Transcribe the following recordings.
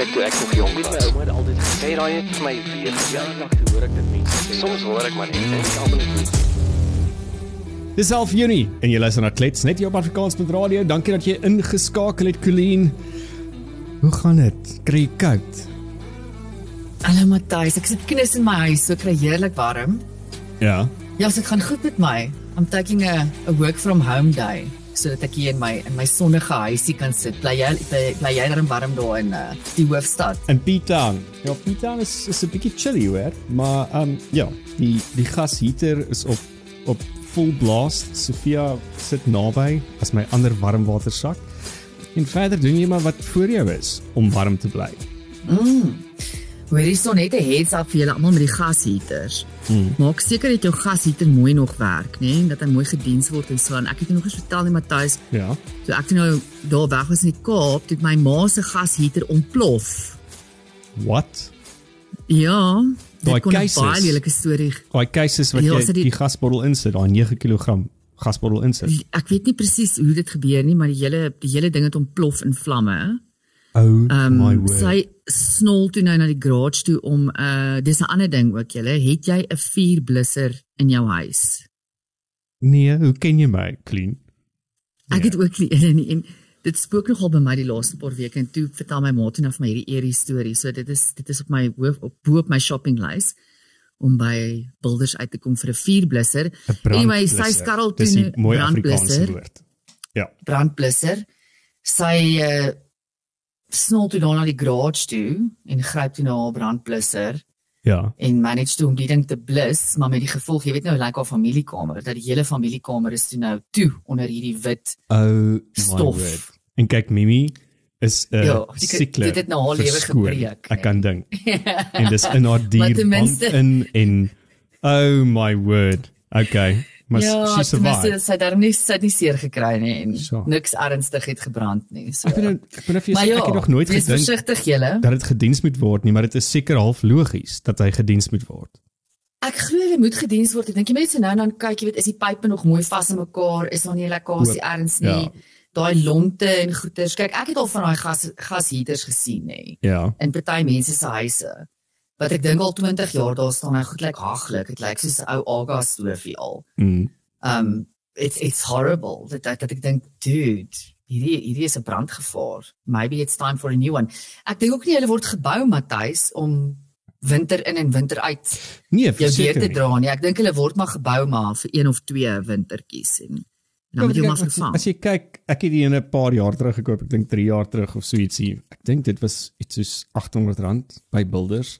Kyk, toe ek nog jong was, my ouma het altyd gesê, raai net vir my weer verjaardag, toe hoor ek dit mense sê. Soms hoor ek maar net, dink almal net. Dis 11 Junie en jy luister na Klets net hier op Afrikaans.radio. Dankie dat jy ingeskakel het, Colleen. Hoe gaan dit? Kry jy koud? Hallo Matthys, ek sit knus in my huis, so kry heerlik warm. Ja. Ja, so dit gaan goed met my. I'm taking a work from home day, sodat ek hier in my sonnige huisie kan sit. Bly jy dan warm daar in die hoofstad? In P-Town. Ja, P-Town is 'n bietjie chilly hoor, maar ja, die gasheater is op full blast. Sofia sit naby as my ander warmwatersak. En verder doen jy maar wat voor jou is om warm te bly. Hoor hier so net 'n heads up vir julle almal met die gasheaters. Maak seker dat jou gasheater mooi nog werk, né? Dat hy mooi gediens word en so. En ek het nog eens vertel nie, Matthys. Ja. So ek toe nou daar weg was in die Kaap, toe my ma se gasheater ontplof. What? Ja, Daai dit kon 'n cases. baie lelike storie. Daai cases wat Ja, jy so die gasbottel insit, daai 9 kg gasbottel insit. Ek weet nie presies hoe dit gebeur nie, maar die hele ding het ontplof in vlamme. Oh my word. Sy snol toe nou na die garage toe om dis 'n ander ding ook julle, het jy 'n vuurblusser in jou huis? Nee, hoe ken jy my, Clean? Ek het ook nie een nie en dit spook nogal by my die laaste paar weke en toe vertel my ma toe nou vir my hierdie eerie storie. So dit is op my bo op my shoppinglys om by Builders uit te kom vir 'n vuurblusser. Anyway, sy skarrel toe 'n mooi Afrikaanse brandblusser. woord. Ja. Brandblusser. Sy snol toe daar na die garage toe en gryp toe na haar brandblusser Ja. en manage toe om die ding te blus, maar met die gevolg, jy weet nou, lyk haar familiekamer, dat die hele familiekamer is toe nou toe onder hierdie wit Oh stof. my word. En kyk, Mimi is 'n Ja, sikler. dit het nou haar lewe gebreek, Ek kan dink. En dis in haar Maar dier ten minste- in en oh my word. Okay. Maar Ja, she survived. tenminste, sy het nie seer gekry nie en So. niks ernstig het gebrand nie. So. Ek ben vir Maar ek het nog nooit wees gedink versigtig julle. dat dit gediens moet word nie, maar dit is seker half logies dat hy gediens moet word. Ek glo hulle moet gediens word. Ek dink die mense nou en dan kyk, jy weet, is die pype nog mooi vas in mekaar, is daar nie lekkasie erns nie. Ja. Daai lonte en goeters. Kyk, ek het al van daai gasheaters gesien nê. Ja. In party mense se huise. Wat ek dink al 20 jaar daar staan, hy goed lyk haglik. Dit lyk soos 'n ou Aga stofie al. It's horrible dat ek dink, dude, hierdie is 'n brandgevaar. Maybe it's time for a new one. Ek dink ook nie hulle word gebou, Matthys, om winter in en winter uit Nee, jou weer verseker te nie. dra nie. Ek dink hulle word maar gebou maar vir 1 of 2 wintertjies en dan moet jy maar vervang. As jy kyk, ek het die ene 'n paar jaar terug gekoop, ek dink 3 jaar terug of so ietsie. Ek dink dit was iets soos R800 by Builders.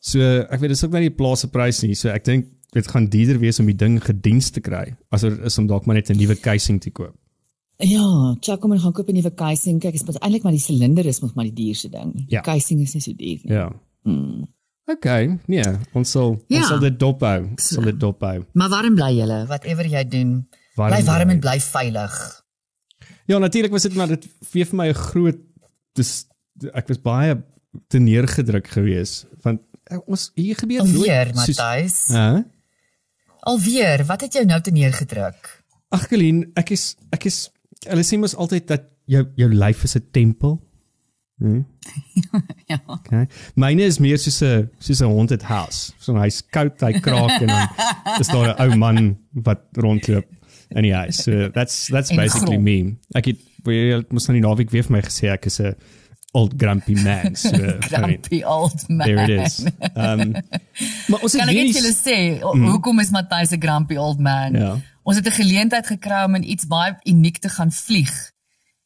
So ek weet dis ook nie die plaasse prys nie. So ek dink dit gaan duurder wees om die ding gediens te kry as er is om dalk maar net 'n nuwe casing te koop. Ja, kom en gaan koop 'n nuwe casing. Kyk, is eintlik maar die silinder is mos maar die duurste ding. Die Ja. casing is nie so duur nie. Ja. Okay, nee, ons sal dit dophou. Ons sal dit dophou. Maar warm bly julle, whatever jy doen. Bly warm en bly veilig. Ja, natuurlik was dit maar dit weer vir my 'n groot ek was baie te neergedruk geweest want ons hier gebeur Alweer, soos- Matthys. Hæ? Wat het jou nou te neergedruk? Ag Colleen, ek is hulle sê mos altyd dat jou lyf is 'n tempel. Ja. Okay. Myne is meer soos 'n haunted house. So hy's koud, hy kraak en dan is daar 'n ou man wat rondloop in die huis. So that's basically me. Ek het mos nou die naweek weer vir my gesê ek is 'n old grumpy man. So Grumpy old man. there it is. Maar ons het Kan ek weer net julle sê, hoekom is Matthys 'n grumpy old man? Ja. Ons het 'n geleentheid gekry om in iets baie uniek te gaan vlieg.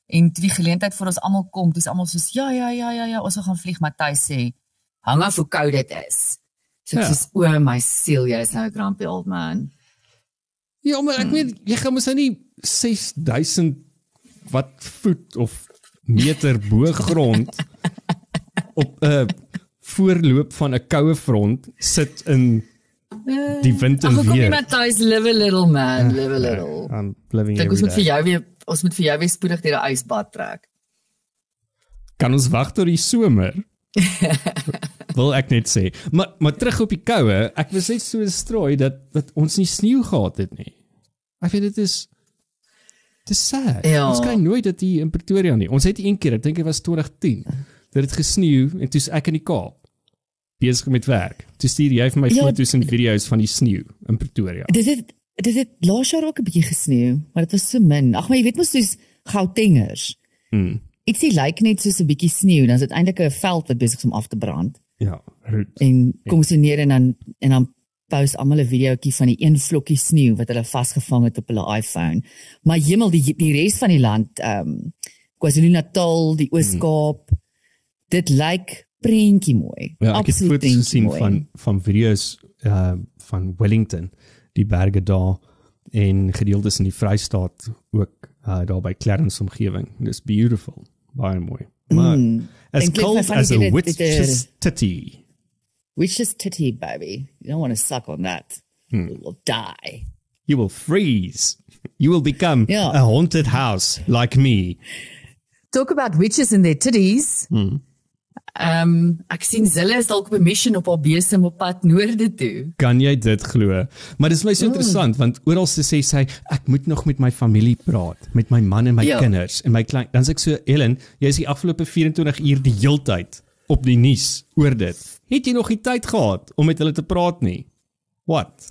En toe die geleentheid vir ons almal kom, dis almal soos ja, ons gaan vlieg. Matthys sê, hang af hoe koud dit is. So ek sê, o my siel, jy is nou 'n grumpy old man. Ja, maar ek weet jy gaan mos nou nie 6000 wat voet of meter bo grond op 'n voorloop van 'n koue front sit in die wind en Ag, kom nie weer. Matthys, live a little man, live a little. I'm living Dink every day. ons moet vir jou weer spoedig deur 'n ysbad trek. Kan ons wag tot die somer? Wil ek net sê. Maar terug op die koue, ek was net so strooi dat ons nie sneeu gehad het nie. Ek weet dit is sad. Ja. Ons kry nooit dit hier in Pretoria nie. Ons het een keer, ek dink dit was 2010, dit het gesneeu en toe's ek in die Kaap besig met werk. Toe stuur jy vir my foto's en video's van die sneeu in Pretoria. Dit het laas jaar ook 'n bietjie gesneeu, maar dit was so min. Ag, maar jy weet mos soos Gautengers. Ietsie lyk net soos 'n bietjie sneeu, dan is dit eintlik 'n veld wat besig is om af te brand. Ja, roet. En kom so neer en dan post almal 'n videoetjie van die een vlokkie sneeu wat hulle vasgevang het op hulle iPhone. Maar hemel, die res van die land, KwaZulu-Natal, die Oos-Kaap, dit lyk prentjie mooi. Ja, ek het foto's gesien van video's van Wellington, die berge daar en gedeeltes in die Vrystaat ook daar by Clarence omgewing. Dis beautiful, baie mooi. Maar as cold as a witch's titty. Witch's titty, baby. You don't want to suck on that. You will die. You will freeze. You will become a haunted house like me. Talk about witches and their titties. Ek sien Zille is dalk op 'n mission op haar besem op pad noorde toe. Kan jy dit glo? Maar dit is my so interessant want oral sê sy ek moet nog met my familie praat, met my man en my kinders en my klein. Dan sê ek so, Ellen, jy is die afgelope 24 uur die heeltyd op die nuus oor dit. Het jy nog nie tyd gehad om met hulle te praat nie? What?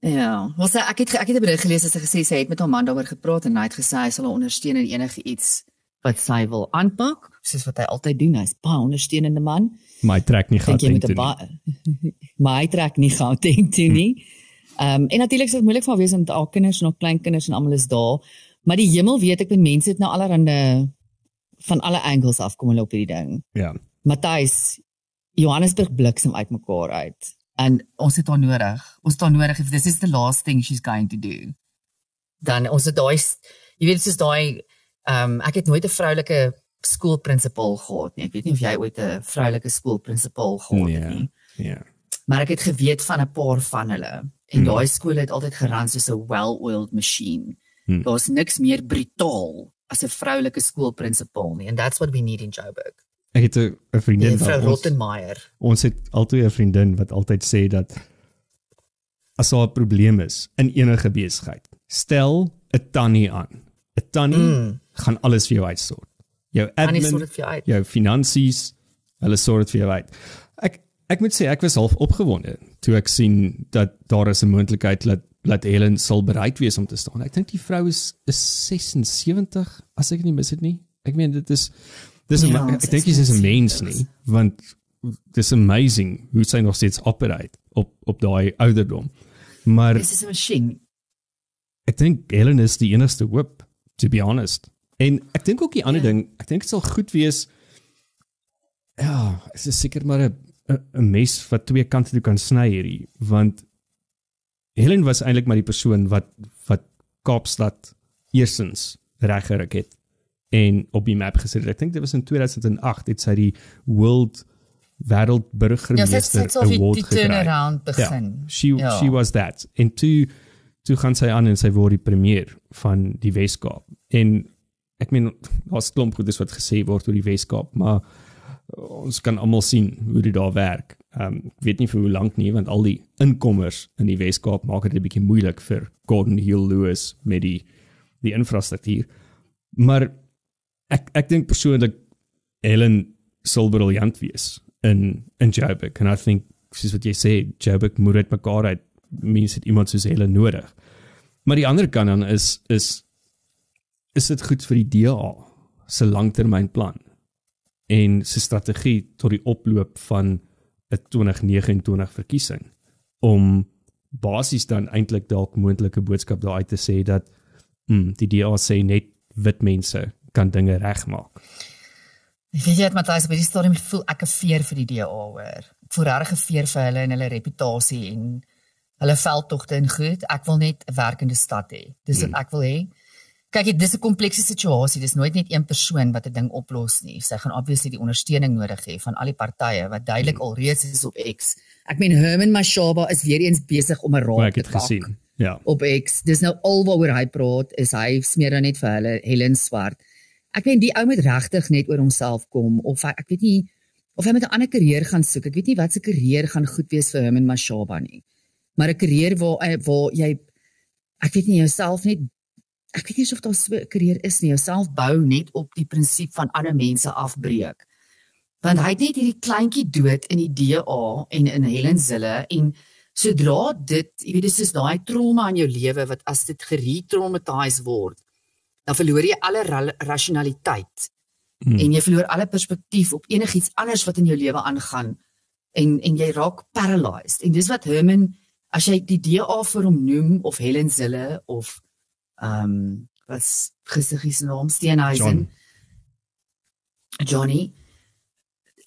Ja, wel ek het 'n berig gelees dat sy gesê sy het met haar man daaroor gepraat en hy het gesê hy sal haar ondersteun in enige iets wat sy wil aanpak, soos wat hy altyd doen. Hy's baie ondersteunende man. Maar hy trek nie Gauteng toe nie. Maar hy trek nie Gauteng toe nie. En natuurlik is dit moeilik van wees met al kinders en al kleinkinders en almal is daar. Maar die hemel weet ek, mense het nou allerhande van alle angles af kom hulle op hierdie ding. Ja. Matthys, Johannesburg bliksem uit mekaar uit. En ons het haar nodig. Ons het haar nodig if this is the last thing she's going to do. Dan ons het daai, jy weet soos daai ek het nooit 'n vroulike skoolprinsipal gehad nie. Ek weet nie of jy ooit 'n vroulike skoolprinsipal gehad het nie. Ja. Maar ek het geweet van 'n paar van hulle. En daai skool het altyd geran soos 'n well-oiled machine. Daar's niks meer brutaal as 'n vroulike skoolprinsipal nie. And that's what we need in Joburg. Ek het 'n vriendin Juffrou Rottenmeier. Ons het altyd 'n vriendin wat altyd sê dat as daar 'n probleem is in enige besigheid, stel 'n tannie aan. 'n Tannie gaan alles vir jou uitsort. Jou admin, jou finansies, hulle sort dit vir jou uit. Ek moet sê, ek was half opgewonde toe ek sien dat daar is 'n moontlikheid dat Helen sal bereid wees om te staan. Ek dink die vrou is 76, as ek nie mis het nie. Ek meen, ek dink sy is 'n mens nie, want dis amazing hoe sy nog steeds operate op daai ouderdom. Maar Dis is 'n masjien. Ek dink Helen is die enigste hoop, to be honest. En ek dink ook die ander ding, ek dink dit sal goed wees, ja, het is seker maar 'n mes wat twee kante toe kan sny hierdie, want Helen was eintlik maar die persoon wat Kaapstad eerstens reggeruk het en op die map gesit het. Ek dink dit was in 2008 het sy die Wêreldburgermeester Award gekry. Die turnaround begin. She was that. En toe gaan sy aan en sy word die premier van die Weskaap. En ek meen, daar's klomp goedes wat gesê word oor die Weskaap, maar ons kan almal sien hoe dit daar werk. Ek weet nie vir hoe lank nie, want al die inkommers in die Weskaap maak dit 'n bietjie moeilik vir Gordon Hill Lewis met die infrastruktuur. Maar ek dink persoonlik Helen sal briljant wees in Joburg. And I think, soos wat jy sê, Joburg moet uit mekaar uit, mense het iemand soos Helen nodig. Maar die ander kant dan is dit goed vir die DA se langtermynplan en sy strategie tot die oploop van 'n 2029 verkiesing om basies dan eintlik dalk moontlike boodskap daar uit te sê dat die DA sê net wit mense kan dinge regmaak. Weet jy, Matthys, by die stadium voel ek 'n veer vir die DA hoor. Ek voel regtig 'n veer vir hulle en hulle reputasie en hulle veldtogte en goed. Ek wil net 'n werkende stad hê. Dis wat ek wil hê. Kyk, dis 'n komplekse situasie. Dis nooit net een persoon wat 'n ding oplos nie. Sy gaan obviously die ondersteuning nodig hê van al die partye wat duidelik alreeds is op X. Ek meen Herman Mashaba is weer eens besig om 'n raad te pak. Ja. Op X. Dis nou al waaroor hy praat, is hy smeer nou net vir hulle Helen Swart. Ek meen die ou moet regtig net oor homself kom of ek weet nie of hy met 'n ander karier gaan soek. Ek weet nie wat se karier gaan goed wees vir Herman Mashaba nie. Maar 'n karier waar jy ek weet nie jouself net ek weet nie of daar so 'n karier is nie, jouself bou net op die prinsip van ander mense afbreek. Want hy het net hierdie kleintjie dood in die DA en in Helensille en sodra dit, jy weet, dis soos daai trauma in jou lewe wat as dit geretraumatiseer word, dan verloor jy alle rationaliteit en jy verloor alle perspektief op enigiets anders wat in jou lewe aangaan en jy raak paralyzed. En dis wat Herman, as jy die DA vir hom noem of Helensille of wat's Christus se naam, Steenhuisen, Johnny,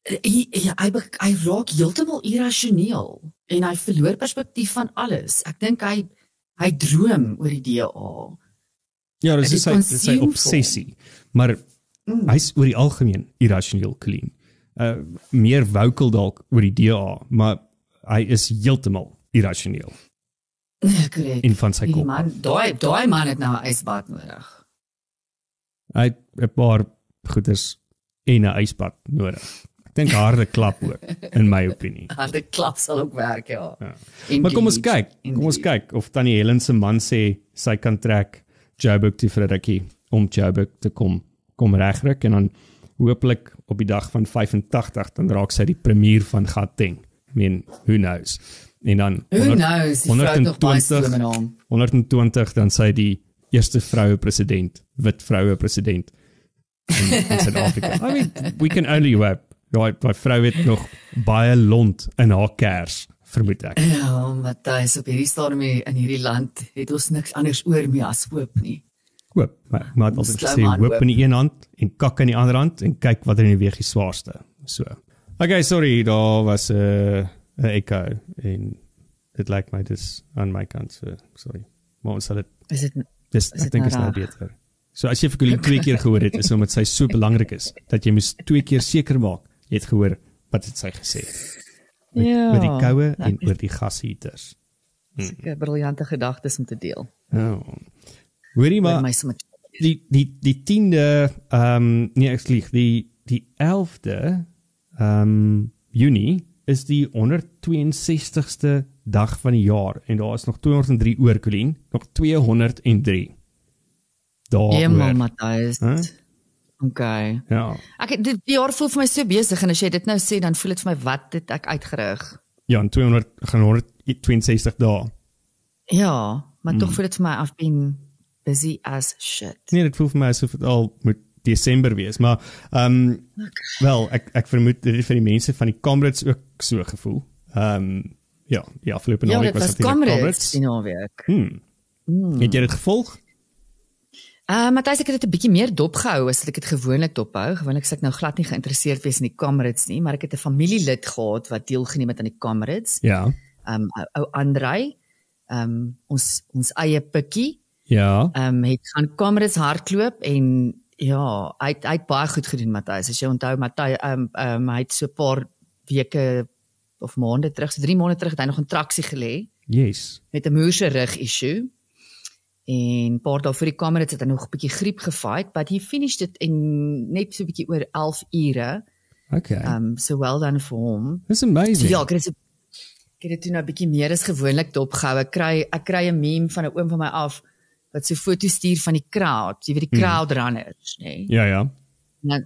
hy raak heeltemal irrasioneel en hy verloor perspektief van alles. Ek dink hy droom oor die DA. Ja, dis sy obsessie, maar hy's oor die algemeen irrasioneel, Colleen. Meer vocal dalk oor die DA, maar hy is heeltemal irrasioneel. Correct. En van sy kop. Daai man het nou 'n ysbad nodig. Hy het 'n paar goeders en 'n ysbad nodig. Ek dink harde klap ook, in my opinie. Harde klap sal ook werk, ja. Maar kom ons kyk of Tannie Helen se man sê sy kan trek Joburg toe vir 'n rukkie om Joburg te kom regryk en dan hopelik op die dag van 85 dan raak sy die premier van Gauteng. I mean, who knows? En dan 120 dan sy die eerste vroue president, wit vroue president in Suid-Afrika. I mean, we can only hope. Daai vrou het nog baie lont in haar kers, vermoed ek. Ja, Matthys, op hierdie stadium in hierdie land het ons niks anders oor meer as hoop nie. Hoop, maar het altyd gesê hoop in die een hand en kak in die ander hand en kyk wat in die weeg die swaarste. So. Okay, sorry, daar was 'n echo en dit lyk my dis aan my kant, so sorry. Maar ons sal dit ek dink is nou beter. So as jy vir Colleen 2 keer gehoor het, is omdat sy so belangrik is, dat jy moes 2 keer seker maak, jy het gehoor wat het sy gesê. Oor die koue en oor die gasheaters. Seker briljante gedagtes om te deel. Hoorie maar, die 10de, nee ek lieg, die 11de Junie is die 162ste dag van die jaar en daar is nog 203 oor, Colleen, nog 203 Eenmaal, Matthys. Okay. Ja. Die jaar voel vir my so besig en as jy dit nou sê, dan voel dit vir my wat het ek uitgerig. Ja, en 162 dae. Ja, maar tog voel dit vir my I've been busy as shit. Nee, dit voel vir my asof dit al moet Desember wees, maar wel, ek vermoed dit het vir die mense van die Comrades ook so gevoel. Ja, die afgelope naweek was dit Comrades die naweek. Het jy dit gevolg? Matthys, ek het dit 'n bietjie meer dopgehou as ek dit gewoonlik dophou. Gewoonlik is ek nou glad nie geïnteresseerd wees in die Comrades nie, maar ek het 'n familielid gehad wat deelgeneem het aan die Comrades. Ja. Ou Andrei, ons eie pikkie. Ja. Het gaan Comrades hardloop en ja, hy het baie goed gedoen, Matthys. As jy onthou, hy het so 'n paar weke of maande terug, so 3 maande terug het hy nog 'n traksie gelê. Yes. Met 'n moerse rug issue. En paar dae voor die Comrades het hy nog 'n bietjie griep gefight, but he finished it in net so 'n bietjie oor 11 ure. Okay. So well done vir hom. That's amazing. So ja, ek het dit toe nou 'n bietjie meer as gewoonlik dopgehou. Ek kry 'n meme van 'n oom van my af wat so foto stuur van die crowd, jy weet die crowd runners, nê. Ja.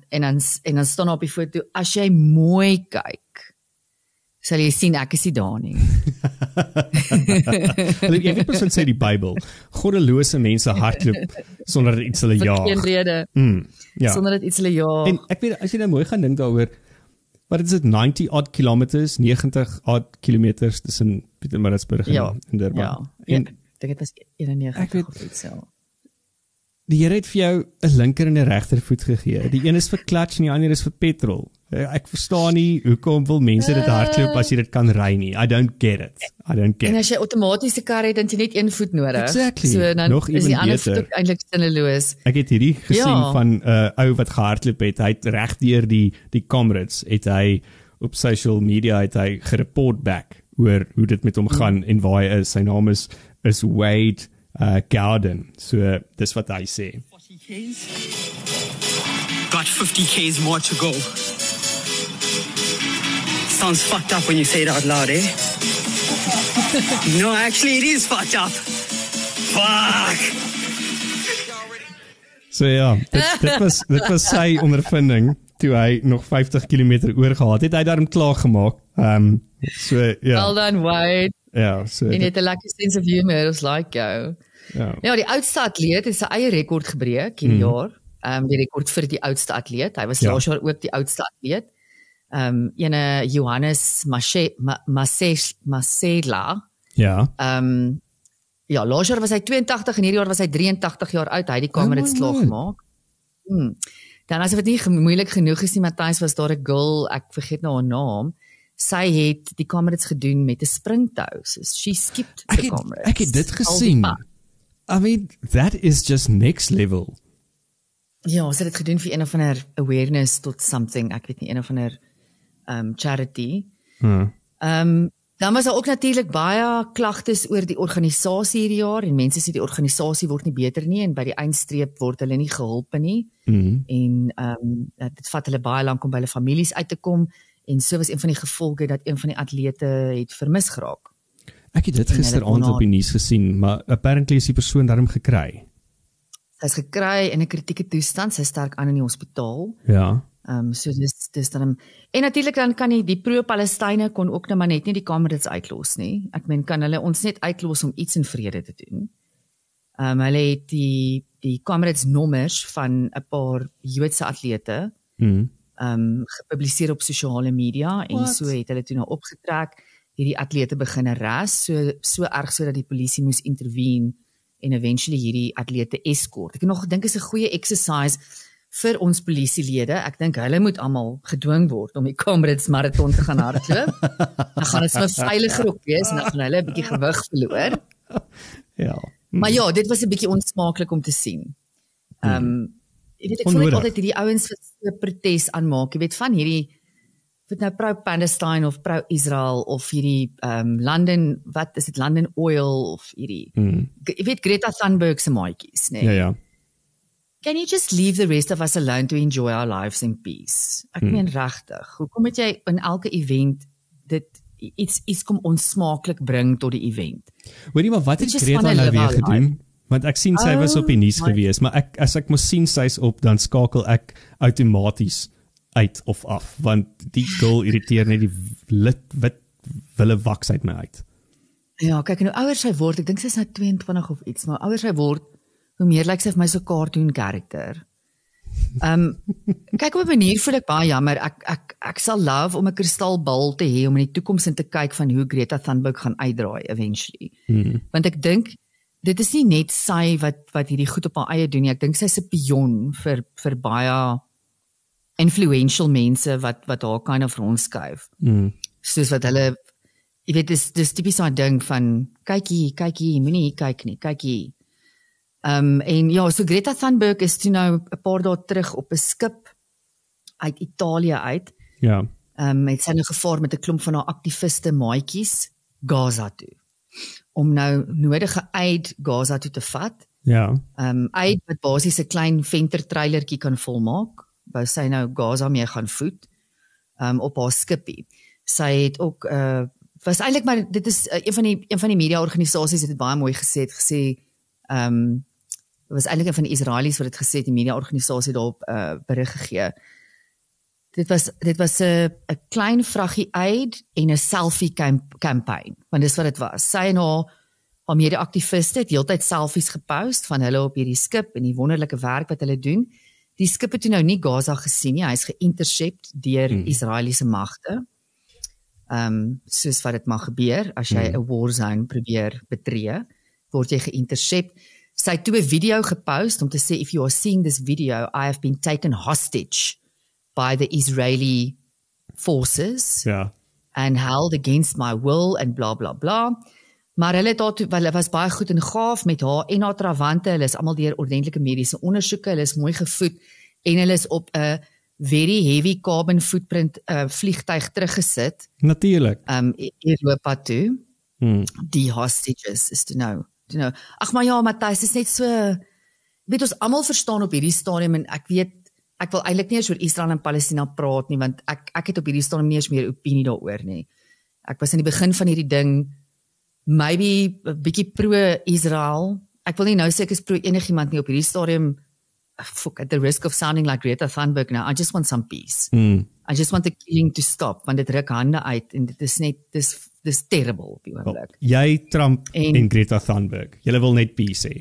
En dan staan op die foto, as jy mooi kyk, sal jy sien ek is nie daar nie. Jy weet persoon sê die Bybel, goddelose mense hardloop sonder dat iets hulle jaag. Vir geen rede. Ja. Sonder dat iets hulle jaag. En ek weet, as jy nou mooi gaan dink daaroor, wat is dit, 90 odd kilometers, 90 odd kilometers tussen Pietermaritzburg en Durban. Ja. En ek dink dit was 91 of iets so. Die Here het vir jou 'n linker en 'n regtervoet gegee. Die een is vir klats en die ander is vir petrol. Ek verstaan nie hoekom wil mense dit hardloop as jy dit kan ry nie. I don't get it. En as jy outomatiese kar het, dan jy net een voet nodig. Exactly. So dan nog is die ander voet eintlik sinneloos. Ek het hierdie gesien van 'n ou wat gehardloop het. Hy het regdeur die Comrades het hy op social media het hy gereport back oor hoe dit met hom gaan en waar hy is. Sy naam is Wade Gowden. So dis wat hy sê. 40 Ks. Got 50 Ks more to go. Sounds fucked up when you say it out loud, eh? No, actually it is fucked up. Fuck. So ja, dit was sy ondervinding toe hy nog 50 km oorgehad het, hy daarom klaar gemaak. So ja. Well done, Wade. Ja, so. En jy het 'n lekker sense of humor, ons like jou. Ja. Ja, die oudste atleet het sy eie rekord gebreek hierdie jaar. Die rekord vir die oudste atleet. Hy was laas jaar ook die oudste atleet. Ene Johannes Masela. Ja. Ja, laas jaar was hy 82 en hierdie jaar was hy 83 jaar oud. Hy het die Comrades klaar gemaak. Dan asof dit nie moeilik genoeg is nie, Matthys, was daar 'n girl, ek vergeet nou haar naam. Sy het die Comrades gedoen met 'n springtou. So she skipped the Comrades. Ek het dit gesien. I mean, that is just next level. Ja, sy het dit gedoen vir een of ander awareness tot something, ek weet nie, een of ander charity. Dan was daar ook natuurlik baie klagtes oor die organisasie hierdie jaar en mense sê die organisasie word nie beter nie en by die eindstreep word hulle nie gehelp nie. En dit vat hulle baie lank om by hulle families uit te kom en so was een van die gevolge dat een van die atlete het vermis geraak. Ek het dit gisteraand op die nuus gesien, maar apparently is die persoon daarom gekry. Sy is gekry in 'n kritieke toestand, sy is sterk aan in die hospitaal. Ja. So dis dan en natuurlik dan kan die pro-Palestynë kon ook nou maar net nie die Comrades uitlos nie. Ek meen kan hulle ons net uitlos om iets in vrede te doen. Hulle het die Comrades nommers van 'n paar Joodse atlete gepubliseer op sosiale media en so het hulle toe nou opgetrek, hierdie atlete begin harass, so erg sodat die polisie moes intervene en eventually hierdie atlete escort. Ek het nog gedink is 'n goeie exercise vir ons polisielede. Ek dink hulle moet almal gedwing word om die Comrades marathon te gaan hardloop. Dan gaan dit sommer veiliger op wees en dan gaan hulle 'n bietjie gewig verloor. Ja. Maar ja, dit was 'n bietjie onsmaaklik om te sien. Jy weet ek voel net altyd hierdie ouens wat so protes aanmaak, jy weet van hierdie wat nou pro-Palestine of pro-Israel of hierdie London, wat is dit, London Oil of hierdie, jy weet Greta Thunberg se maatjies, nee. Ja. Can you just leave the rest of us alone to enjoy our lives in peace? Ek meen regtig, hoekom moet jy in elke event dit iets kom onsmaaklik bring tot die event? Hoorie, maar wat het Greta nou weer gedoen? Want ek sien sy was op die nuus gewees, maar as ek moes sien sy's op, dan skakel ek outomaties uit of af, want die girl irriteer net die wille waks uit my uit. Ja, kyk, en hoe ouer sy word, ek dink sy is nou 22 of iets, maar ouer sy word, hoe meer lyk sy vir my so cartoon character. Kyk, op 'n manier voel ek baie jammer, ek sal love om 'n kristalbal te hê, om in die toekoms in te kyk van hoe Greta Thunberg gaan uitdraai, eventually. Want ek dink, dit is nie net sy wat hierdie goed op haar eie doen nie, ek dink sy is 'n pion vir baie influential mense wat haar kind of rondskuif. Soos wat hulle, jy weet, dis tipies daai ding van, kyk hier, moenie hier kyk nie, kyk hier. En ja, so Greta Thunberg is toe nou 'n paar dae terug op 'n skip uit Italië uit. Ja. Het sy nou gevaar met 'n klomp van haar aktiviste maatjies Gaza toe, om nou nodige aid Gaza toe te vat. Ja. Aid wat basies 'n klein venter trailertjie kan volmaak, wou sy nou Gaza mee gaan voed, op haar skipie. Sy het ook, was eintlik maar, dit is een van die media-organisasies het baie mooi gesê, was eintlik een van die Israelies wat het gesê, die media-organisasie daarop berig gegee. Dit was 'n klein vraggie aid en 'n selfie campaign, want dis wat dit was. Sy en haar mede-aktiviste het heeltyd selfies gepost van hulle op hierdie skip en die wonderlike werk wat hulle doen. Die skip het toe nou nie Gaza gesien nie, hy is geïntercept deur Israeliese magte. Soos wat dit mag gebeur, as jy 'n war zone probeer betree, word jy geïntercept. Sy het toe 'n video gepost om te sê, if you are seeing this video, I have been taken hostage by the Israeli forces and held against my will and bla bla bla. Maar hulle was baie goed en gaaf met haar en haar trawante, hulle is almal deur ordentlike mediese ondersoeke, hulle is mooi gevoed en hulle is op 'n very heavy carbon footprint vliegtuig teruggesit. Natuurlik. Europa toe. Die hostages is toe nou. Ag maar ja, Matthys, is net so, weet ons almal verstaan op hierdie stadium en ek wil eintlik nie eens oor Israel en Palestina praat nie, want ek het op hierdie stadium nie eens meer opinie daaroor nie. Ek was in die begin van hierdie ding maybe 'n bietjie pro-Israel. Ek wil nie nou sê ek is pro enigiemand nie op hierdie stadium. at the risk of sounding like Greta Thunberg now, I just want some peace. I just want the killing to stop, want dit ruk hande uit en dit is net, dis terrible op die oomblik. Jy Trump en Greta Thunberg, julle wil net peace hê.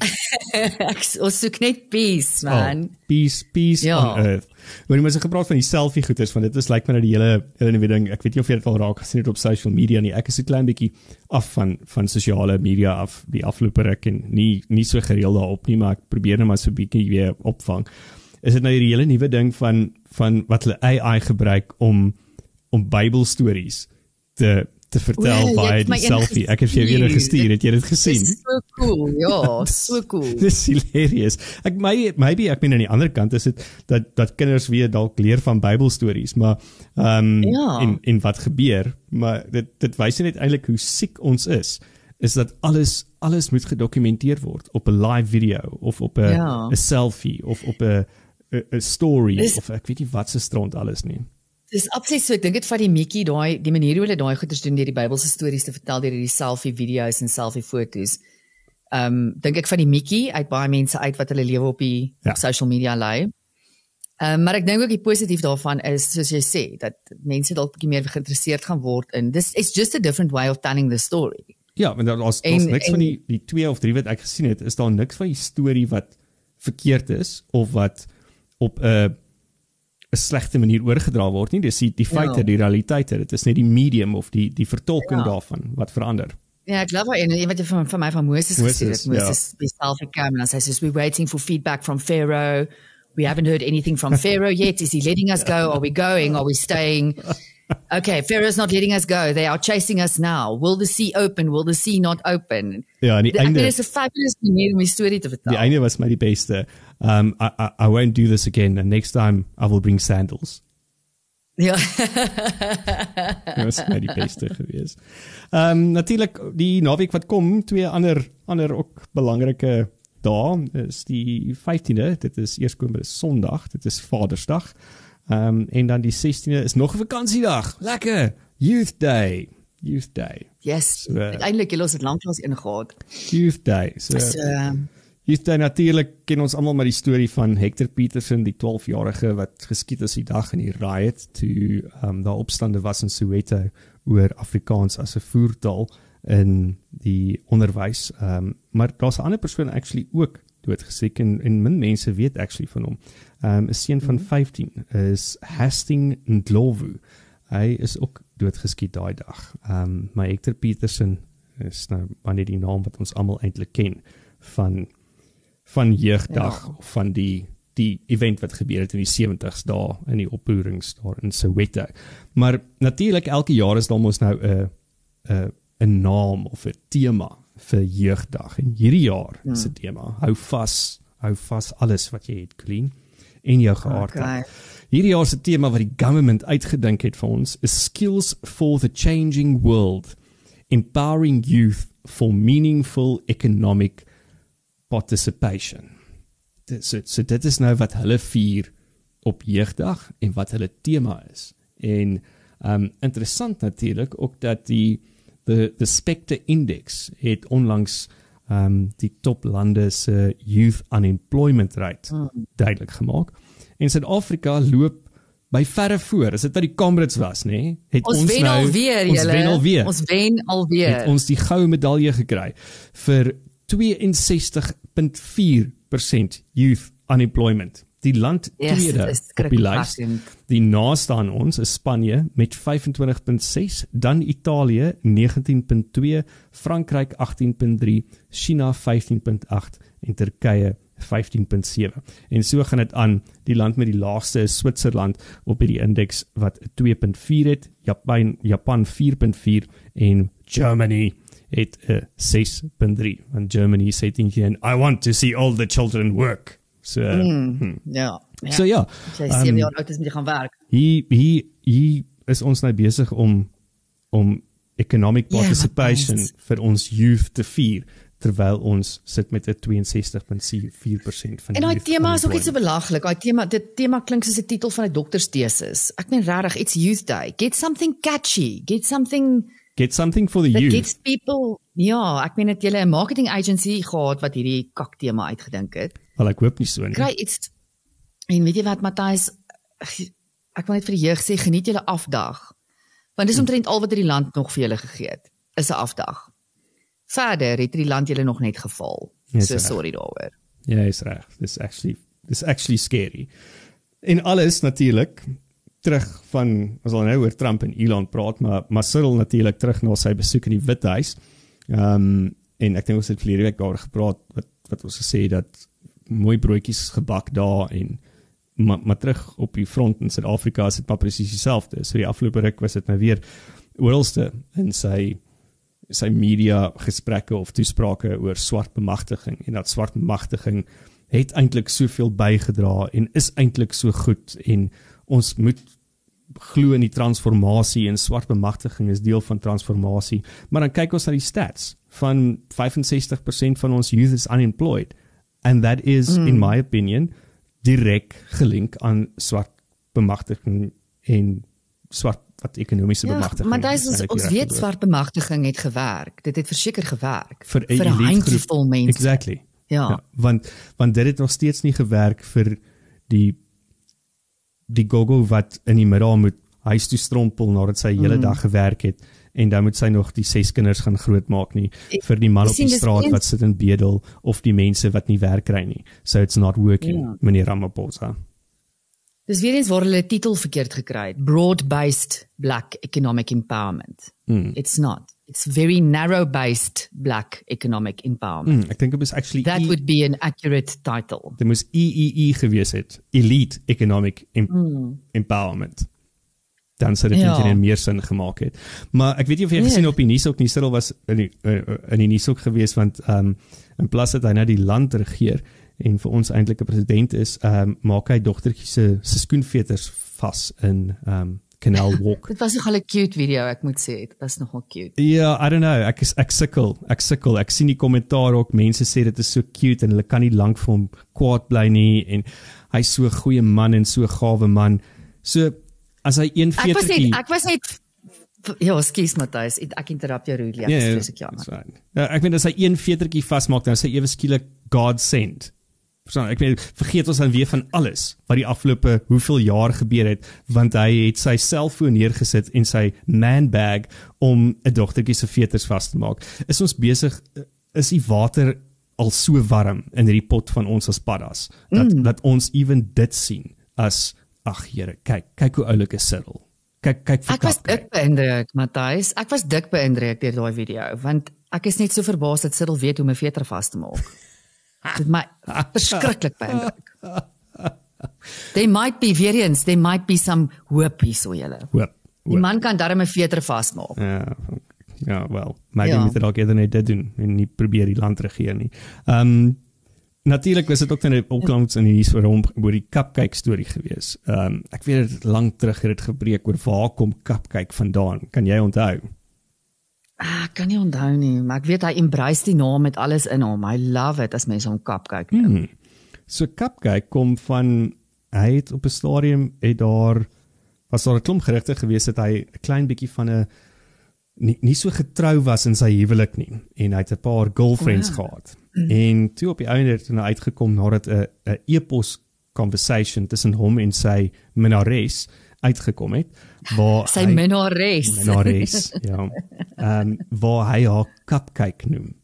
Ons soek net peace, man. Peace on earth. Wanneer mens gepraat van die selfie goeders, van dit is lyk my nou die hele nuwe ding, ek weet nie of jy dit al raak gesien het op social media nie, ek is 'n klein bietjie af van sosiale media af, die afgelope ruk en nie so gereeld daarop nie, maar ek probeer net maar so 'n bietjie weer opvang. Is dit nou hierdie hele nuwe ding van wat hulle AI gebruik om Bybelstories te vertel by die selfie. Ek het vir jou eendag gestuur, het jy dit gesien? Dis so cool, ja, so cool. Dis hilarious. Maybe ek meen aan die ander kant is dit dat kinders weer dalk leer van Bybelstories, maar en wat gebeur, maar dit wys net eintlik hoe siek ons is dat alles moet gedokumenteer word op 'n live video of op 'n selfie of op 'n story of ek weet nie wat se stront alles nie. Dis absoluut so, ek dink dit vat die Mickey die manier hoe hulle daai goeders doen deur die Bybelse stories te vertel deur die selfie video's en selfie foto's. Dink ek van die Mickey uit baie mense uit wat hulle lewe op social media lei. Maar ek dink ook die positief daarvan is soos jy sê dat mense dalk 'n bietjie meer geïnteresseerd gaan word in it's just a different way of telling the story. Ja, want daar's niks van die 2 of 3 wat ek gesien het, is daar niks van die storie wat verkeerd is of wat op 'n slegte manier oorgedra word nie. Dis die feite, die realiteite. Dit is net die medium of die vertolking daarvan wat verander. Ja, ek glo een wat jy van my van Moses gesê het. Moses self gekam en hy sê we're waiting for feedback from Pharaoh. We haven't heard anything from Pharaoh yet. Is he letting us go? Are we going? Are we staying? Okay, Pharaoh's not letting us go. They are chasing us now. Will the sea open? Will the sea not open? Ja, en die einde is 'n fabulous manier om die storie te vertel. Die einde was my die beste. I won't do this again, and next time I will bring sandals. Ja. Dat was my die beste gewees. Natuurlik die naweek wat kom, 2 ander ook belangrike dae is die 15de, dit is eerskomende Sondag, dit is Vadersdag. En dan die 16de is nog 'n vakansiedag. Lekker. Youth Day. Yes. So, uiteindelik het ons dit lanklaas ingehad. Youth Day. Youth Day natuurlik ken ons almal maar die storie van Hector Peterson, die 12-jarige wat geskiet is die dag in die riot toe daar opstande was in Soweto oor Afrikaans as 'n voertaal in die onderwys. Maar daar's 'n ander persoon actually ook doodgesteek en min mense weet actually van hom. 'n seun van 15 is Hastings Ndlovu. Hy is ook doodgeskiet daai dag. Maar Hector Peterson is nou wanneer die naam wat ons almal eintlik ken van jeugdag of van die event wat gebeur het in die 70s daar in die oproerings daar in Soweto. Maar natuurlik elke jaar is daar mos nou 'n naam of 'n tema vir jeugdag en hierdie jaar is 'n tema. Hou vas alles wat jy het, Colleen, en jou geaardheid. Okay. Hierdie jaar se tema wat die government uitgedink het vir ons is Skills for the Changing World, Empowering Youth for Meaningful Economic Participation. So dit is nou wat hulle vier op jeugdag en wat hulle tema is. En interessant natuurlik ook dat die Spectre Index het onlangs die toplande se youth unemployment rate duidelik gemaak. En Suid-Afrika loop by verre voor. As dit nou die Comrades was, nê? Ons wen alweer. Het ons die goue medalje gekry vir 62.4% youth unemployment. Die land tweede op die lys. Die naaste aan ons is Spanje met 25.6, dan Italië 19.2, Frankryk 18.3, China 15.8 en Turkye 15.7. En so gaan dit aan. Die land met die laagste is Switserland op die indeks wat 2.4 het, Japan 4.4 en Germany het 6.3. Want Germany sê teen hier, I want to see all the children work. So, So ja. Jy 7 jaar oud is moet jy gaan werk. Hier is ons nou besig om economic participation vir ons youth te vier, terwyl ons sit met 'n 62.4% van en daai tema is ook iets so belaglik. Dit tema klink soos 'n titel van 'n dokterstesis. Ek meen regtig, it's Youth Day. Get something catchy. Get something for the youth. Gets people. Ja, ek meen het julle 'n marketing agency gehad wat hierdie kaktema uitgedink het. Wel ek hoop nie so nie. Kry iets En weet jy wat, Matthys, ek wil net vir die jeug sê, geniet julle afdag. Want dis omtrent al wat die land nog vir julle gegee het, is 'n afdag. Verder het die land julle nog net geval. So sorry daaroor. Ja, is reg. Dis actually scary. En alles natuurlik terug van, ons sal nou oor Trump en Elon praat, maar Cyril natuurlik terug na sy besoek in die Withuis. En ek dink ons het verlede week daar gepraat, wat ons gesê dat mooi broodjies gebak daar en maar terug op die front in Suid-Afrika is dit maar presies dieselfde. So die afgelope ruk was dit nou weer oralste in sy media gesprekke of toesprake oor swart bemagtiging en dat swart bemagtiging het eintlik soveel bygedra en is eintlik so goed en ons moet glo in die transformasie en swart bemagtiging is deel van transformasie. Maar dan kyk ons na die stats van 65% van ons youth is unemployed and that is in my opinion direk gelink aan swart bemagtiging en swart wat ekonomiese bemagtiging. Maar ons weet swart bemagtiging het gewerk. Dit het verseker gewerk vir 'n handjevol mense. Exactly. Ja. Want dit het nog steeds nie gewerk vir die gogo wat in die middag moet huis toe strompel nadat sy hele dag gewerk het en dan moet sy nog die 6 kinders gaan grootmaak nie vir die man op die straat wat sit en bedel of die mense wat nie werk kry nie. So it's not working, meneer Ramaphosa. Dis weer eens waar hulle die titel verkeerd gekry het. Broad-based black economic empowerment. It's not. It's very narrow-based black economic empowerment. Ek dink dit is actually That would be an accurate title. Dit moes EEE gewees het. Elite Economic Empowerment. Dan sou dit net meer sin gemaak het. Maar ek weet nie of jy gesien op die nuus ook nie, Cyril was in die nuus ook gewees, want in plaas dat hy nou die land regeer en vir ons eintlik 'n president is, maak hy dogtertjie se skoenveters vas in Canal Walk. Dit was nogal 'n cute video, ek moet sê, dit was nogal cute. Ja, I don't know, ek sukkel, ek sien die kommentaar ook, mense sê dit is so cute en hulle kan nie lank vir hom kwaad bly nie en hy's so 'n goeie man en so 'n gawe man. So as hy 41 Ek was net ja, skus Matthys, ek interrupt jou rudely. Ek weet as hy 1 vetertjie vasmaak, dan is hy ewe skielik God sent. Ek weet, vergeet ons dan weer van alles wat die afgelope hoeveel jaar gebeur het, want hy het sy selfoon neergesit en sy man bag om 'n dogtertjie se veters vas te maak. Is ons besig, is die water al so warm in hierdie pot van ons as paddas, dat ons even dit sien as, ag Here, kyk hoe oulik is Cyril. Kyk vir Ek was dik beïndruk, Matthys. Ek was dik beïndruk deur daai video, want ek is net so verbaas dat Cyril weet hoe om 'n veter vas te maak. Dit my verskriklik beïndruk. There might be some hoop hier so julle. Hoop. Die man kan darm 'n veter vasmaak. Ja, wel, maybe moet dit dalk eerder net dit doen en nie probeer die land regeer nie. Natuurlik was dit ook dan oplangs in die nuus oor die cupcake storie gewees. Ek weet dit lank terug het dit gebreek oor waar kom cupcake vandaan. Kan jy onthou? Ek kan nie onthou nie, maar ek weet hy embrace die naam met alles in hom. I love it as mense hom cupcake noem. So cupcake kom van, hy het op 'n stadium was daar 'n klomp gerugte gewees dat hy 'n klein bietjie van 'n nie so getrou was in sy huwelik nie en hy het 'n paar girlfriends gehad. En toe op die einde het hy uitgekom nadat 'n e-pos conversation tussen hom en sy minnares uitgekom het, waar sy minnares, ja, waar hy haar cupcake noem.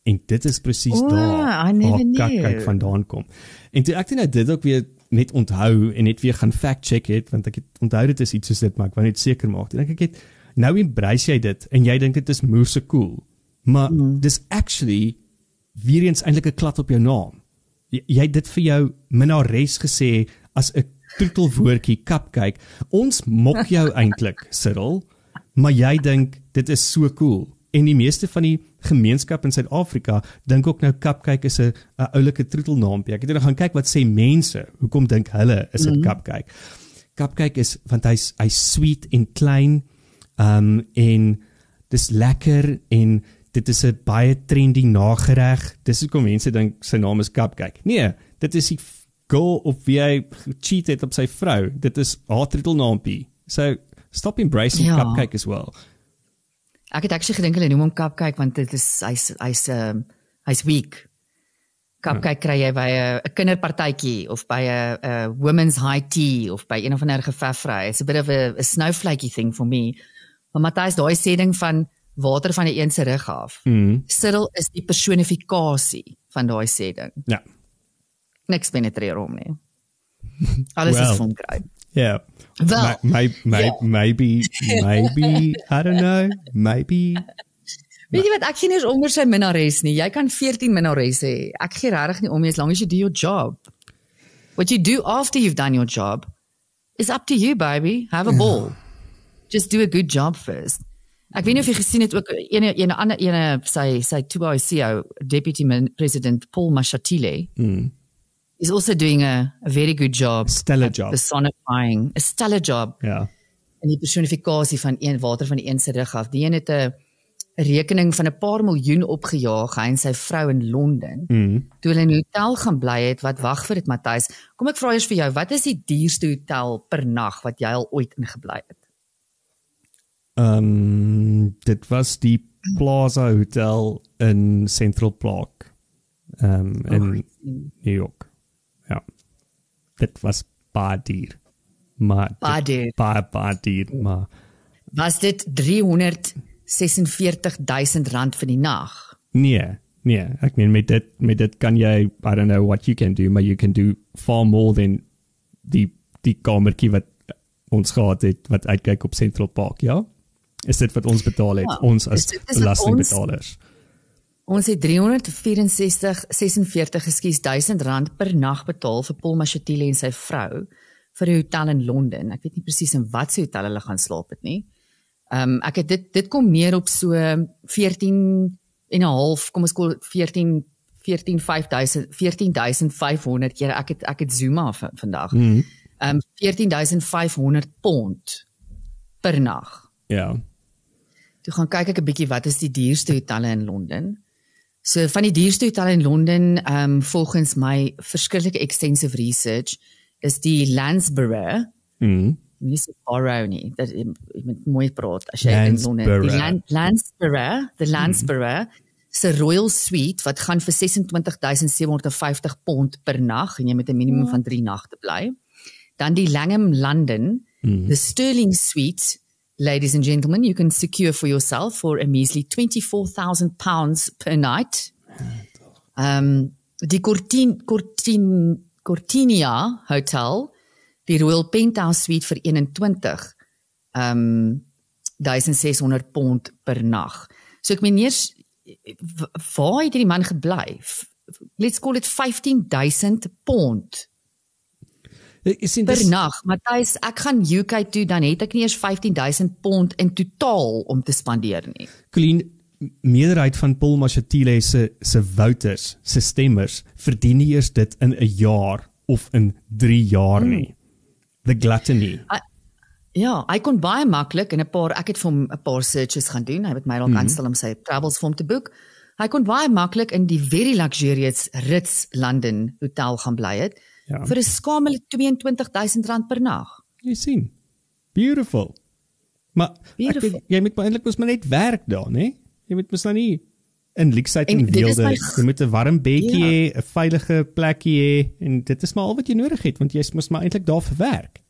En dit is presies daar waar cupcake vandaan kom. En toe ek dit ook weer net onthou en net weer gaan fact check het, want ek het onthou dit is iets soos dit, maar ek wou net seker maak. En ek nou embrace jy dit en jy dink dit is moeë cool, maar dis actually weer eens eintlik 'n klad op jou naam. Jy het dit vir jou minnares gesê as 'n troetelwoordjie cupcake. Ons mok jou eintlik, Cyril, maar jy dink dit is so cool. En die meeste van die gemeenskap in Suid-Afrika dink ook nou cupcake is 'n oulike troetelnaampie. Ek het nou gaan kyk wat sê mense, hoekom dink hulle is dit cupcake? Cupcake is want hy's sweet en klein, en dis lekker en dit is 'n baie trendy nagereg. Dis hoekom mense dink sy naam is cupcake. Nee, dit is die girl of wie hy cheat het op sy vrou. Dit is haar troetelnaampie. So stop embracing cupcake as well. Ek het actually gedink hulle noem hom cupcake want dit is hy's weak. cupcake kry jy by 'n kinderpartytjie of by 'n women's high tea of by een of ander gevefvry. It's a bit of a snowflakey thing for me. Maar Matthys, daai sê ding van water van die een se rug af. Cyril is die personifikasie van daai sê ding. Ja. Niks penetreer hom nie. Alles is van kry. Yeah. Wel, Maybe, I don't know, maybe. Weet jy wat, ek gee nie eens om oor sy minnares nie. Jy kan 14 minnares hê. Ek gee regtig nie om nie, as long as you do your job. What you do after you've done your job is up to you, baby. Have a ball. Just do a good job first. Ek weet nie of jy gesien het ook ene sy 2ICO Deputy President Paul Mashatile is also doing a very good job. Stellar job. Personifying. A stellar job. Ja. In die personifikasie van water van die een se rug af. Die een het 'n rekening van 'n paar miljoen opgejaag, hy en sy vrou in Londen. Toe hulle in 'n hotel gaan bly het, wat wag vir dit, Matthys. Kom ek vra eers vir jou, wat is die duurste hotel per nag wat jy al ooit ingebly het? Dit was die Plaza Hotel in Central Park in New York. Ja. Dit was baie duur. Maar baie duur, maar was dit 346.000 rand vir die nag? Nee, ek meen met dit kan jy, I don't know what you can do, maar you can do far more than die kamertjie wat ons gehad het, wat uitkyk op Central Park, ja? Is dit wat ons betaal het, ons as belastingbetalers? Ons het 346.000 rand per nag betaal vir Paul Mashatile en sy vrou vir 'n hotel in Londen. Ek weet nie presies in wat se hotel hulle gaan slaap het nie. Ek het dit kom neer op so 14,5, kom ons call 14,500 keer. Ek het Zuma vandag. 14,500 pond per nag. Ja. Toe gaan kyk ek 'n bietjie wat is die duurste hotelle in Londen. So van die duurste hotelle in Londen, volgens my verskillike extensive research, is die Landsborough. Jy moet sê Borough nie, dat jy moet mooi praat as jy in Londen. Die Landsborough se Royal Suite wat gaan vir 26,750 pond per nag en jy met 'n minimum van 3 nagte bly. Dan die Langham London, the Sterling Suite. Ladies and gentlemen, you can secure for yourself for a measly £24,000 per night. Die Cortinia Hotel, die Royal Penthouse Suite vir 21,600 pond per nag. So ek meen eers, waar het die man gebly? Let's call it 15,000 pond. Per nag, Matthys, ek gaan UK toe, dan het ek nie eers 15,000 pond in totaal om te spandeer nie. Colleen, meerderheid van Paul Mashatile se voters, se stemmers, verdien nie eers dit in 'n jaar of in 3 jaar nie. The gluttony. Ja, hy kon baie maklik ek het vir hom 'n paar searches gaan doen, hy het my dalk aanstel om sy travels vir hom te boek. Hy kon baie maklik in die very luxurious Ritz London hotel gaan bly het. Ja. Vir 'n skamele 22,000 rand per nag. Jy sien. Beautiful. Maar jy moet eintlik mos maar net werk daar, né? Jy moet mos nou nie in luksheid en weelde. Jy moet 'n warm bedjie hê, 'n veilige plekkie hê en dit is maar al wat jy nodig het want jy moet maar eintlik daar vir werk.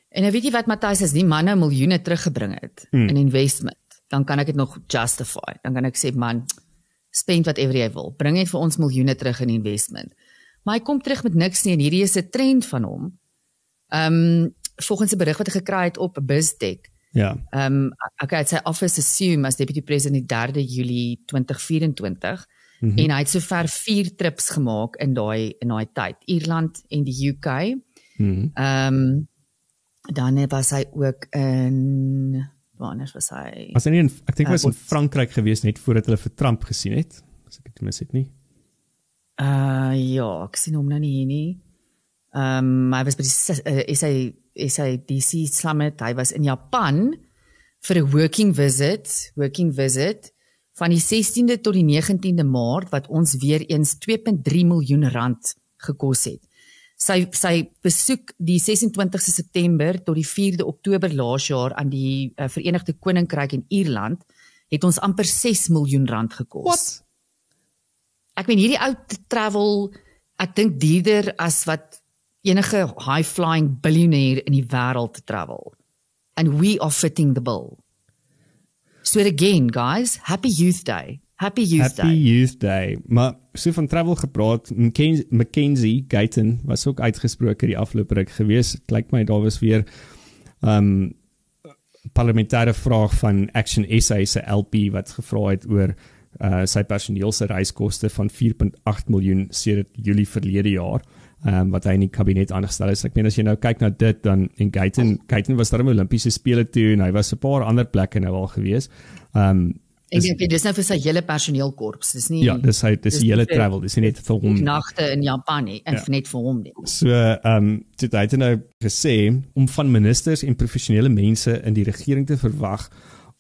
En nou weet jy wat, Matthys, as die manne miljoene teruggebring het in investment, dan kan ek dit nog justify. Dan kan ek sê, man, spend whatever jy wil. Bring net vir ons miljoene terug in investment. Maar hy kom terug met niks nie en hierdie is 'n trend van hom. Volgens 'n berig wat hy gekry het op BizTech. Ja. Ek het sy office assume as deputy president 3 Julie 2024 en hy het sover 4 trips gemaak in daai tyd. Ierland en die UK. Dan was hy ook in waar was hy? Was hy nie ek dink was in Frankryk gewees net voordat hulle vir Trump gesien het. As ek dit mis het nie. Ja, ek sien hom nou nie hier nie. Hy was by die SADC Summit, hy was in Japan vir 'n working visit van die 16de tot die 19de Maart wat ons weer eens 2.3 miljoen rand gekos het. Sy besoek die 26ste September tot die 4de Oktober laas jaar aan die Verenigde Koninkryk en Ierland het ons amper 6 miljoen rand gekos. What? ek meen hierdie ou travel, ek dink duurder as wat enige high-flying billionaire in die wêreld te travel. And we are fitting the bill. So again, guys, happy Youth Day. Happy Youth Day. Happy Youth Day. Maar so van travel gepraat, Mackenzie Guyton was ook uitgesproke die afgelope ruk gewees. Het lyk my daar was weer parlementêre vraag van Action SA se LP wat gevra het oor sy personeel se reiskoste van 4.8 miljoen sedert Julie verlede jaar. Wat hy in die kabinet aangestel is. Ek meen as jy nou kyk na dit dan en Guyton was daar 'n Olimpiese spele toe en hy was 'n paar ander plekke nou al gewees. Ek dink dis nou vir sy hele personeelkorps. Dis nie ja, dis die hele travel, dis nie net vir hom nagte in Japan nie en net vir hom nie. So dit het nou gesê om van ministers en professionele mense in die regering te verwag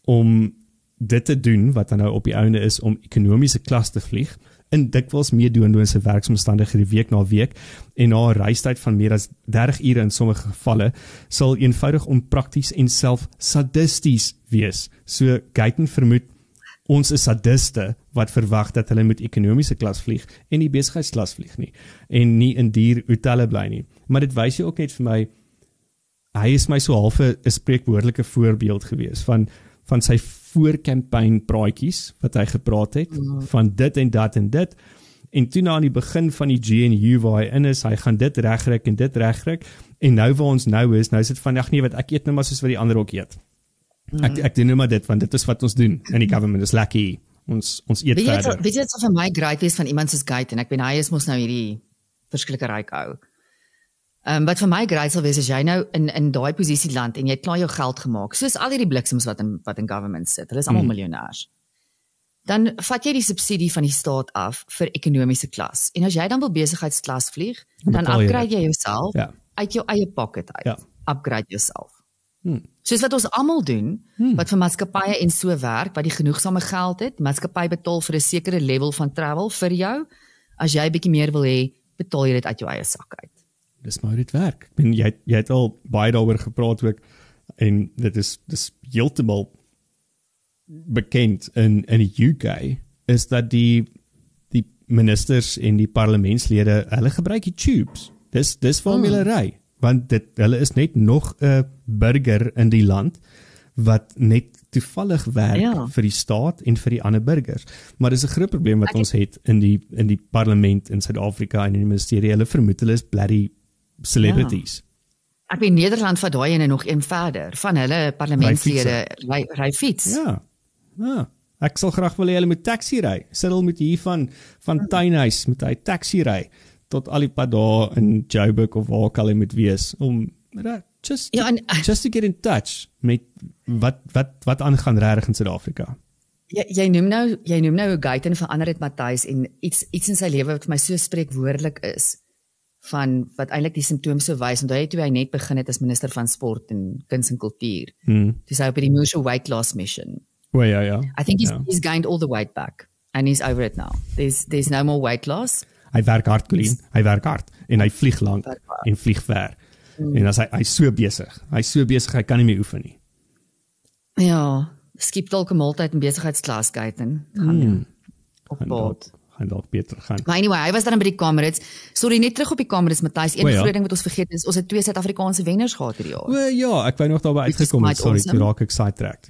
om dit te doen wat dan nou op die ouende is om ekonomiese klas te vlieg in dikwels meedoenloose werksomstandighede week na week en na 'n reistyd van meer as 30 ure in sommige gevalle sal eenvoudig onprakties en self sadisties wees. So Guyton vermoed ons is sadiste wat verwag dat hulle moet ekonomiese klas vlieg en nie besigheidsklas vlieg nie en nie in duur hotelle bly nie. Maar dit wys jy ook net vir my hy is my so half 'n spreekwoordelike voorbeeld gewees van sy voorcampaign praatjies wat hy gepraat het van dit en dat en dit en toe na aan die begin van die GNU waar hy in is, hy gaan dit regryk en dit regryk en nou waar ons nou is dit van ag nee wat ek eet nou maar soos wat die ander ook eet. Ek doen nou maar dit want dit is wat ons doen en die government is lucky. Ons eet verder. Weet jy wat vir my great is van iemand soos Guyton? Ek weet hy is mos nou hierdie verskillike ryk ou. Wat vir my great sal wees as jy nou in daai posisie land en jy het klaar jou geld gemaak, soos al hierdie bliksems wat in government sit, hulle is almal miljonêers. Dan vat jy die subsidie van die staat af vir ekonomiese klas. En as jy dan wil besigheidsklas vlieg, dan upgrade jy jouself uit jou eie pocket uit. Upgrade jouself. Soos wat ons almal doen, wat vir maatskappye en so werk, wat die genoegsame geld het, maatskappy betaal vir 'n sekere level van travel vir jou. As jy 'n bietjie meer wil hê, betaal jy dit uit jou eie sak uit. Dis maar hoe dit werk. Ek bedoel jy het al baie daaroor gepraat ook en dit is heeltemal bekend in die UK is dat die ministers en die parlementslede hulle gebruik die tubes. Dis waarom hulle ry, want hulle is net nog 'n burger in die land wat net toevallig werk vir die staat en vir die ander burgers. Maar dis 'n groot probleem wat ons het in die parlement in Suid-Afrika en in die ministerie. Hulle vermoed hulle is bloody celebrities. Ek weet Nederland vat daai ene nog een verder van hulle parlementslede ry fiets. Ja. Ek sal graag wil hê hulle moet taxi ry. Cyril moet hier van tuinhuis met hy taxi ry tot al die pad daar in Joburg of waar ook al hy moet wees om just to get in touch met wat aangaan regtig in Suid-Afrika. Jy noem nou hoe Guyton verander het Matthys en iets in sy lewe wat vir my so spreekwoordelik is van wat eintlik die simptome so wys, en toe hy net begin het as minister van sport en kuns en kultuur. Dis hy op die Mooshe weight loss mission. Ja. I think he's gained all the weight back and he's over it now. There's no more weight loss. Hy werk hard, Colleen. Hy werk hard en hy vlieg lank en vlieg ver. En as hy's so besig. Hy kan nie meer oefen nie. Ja, skip dalk 'n maaltyd in besigheidsklas Guyton. Gaan op pad. Gaan dalk beter gaan. Maar anyway, hy was dan by die Comrades. Sorry, net terug op die Comrades, Matthys. Een groot ding wat ons vergeet is, ons het 2 Suid-Afrikaanse wenners gehad hierdie jaar. Ja, ek wou nog daarby uitgekom het. Sorry, toe raak ek sidetracked.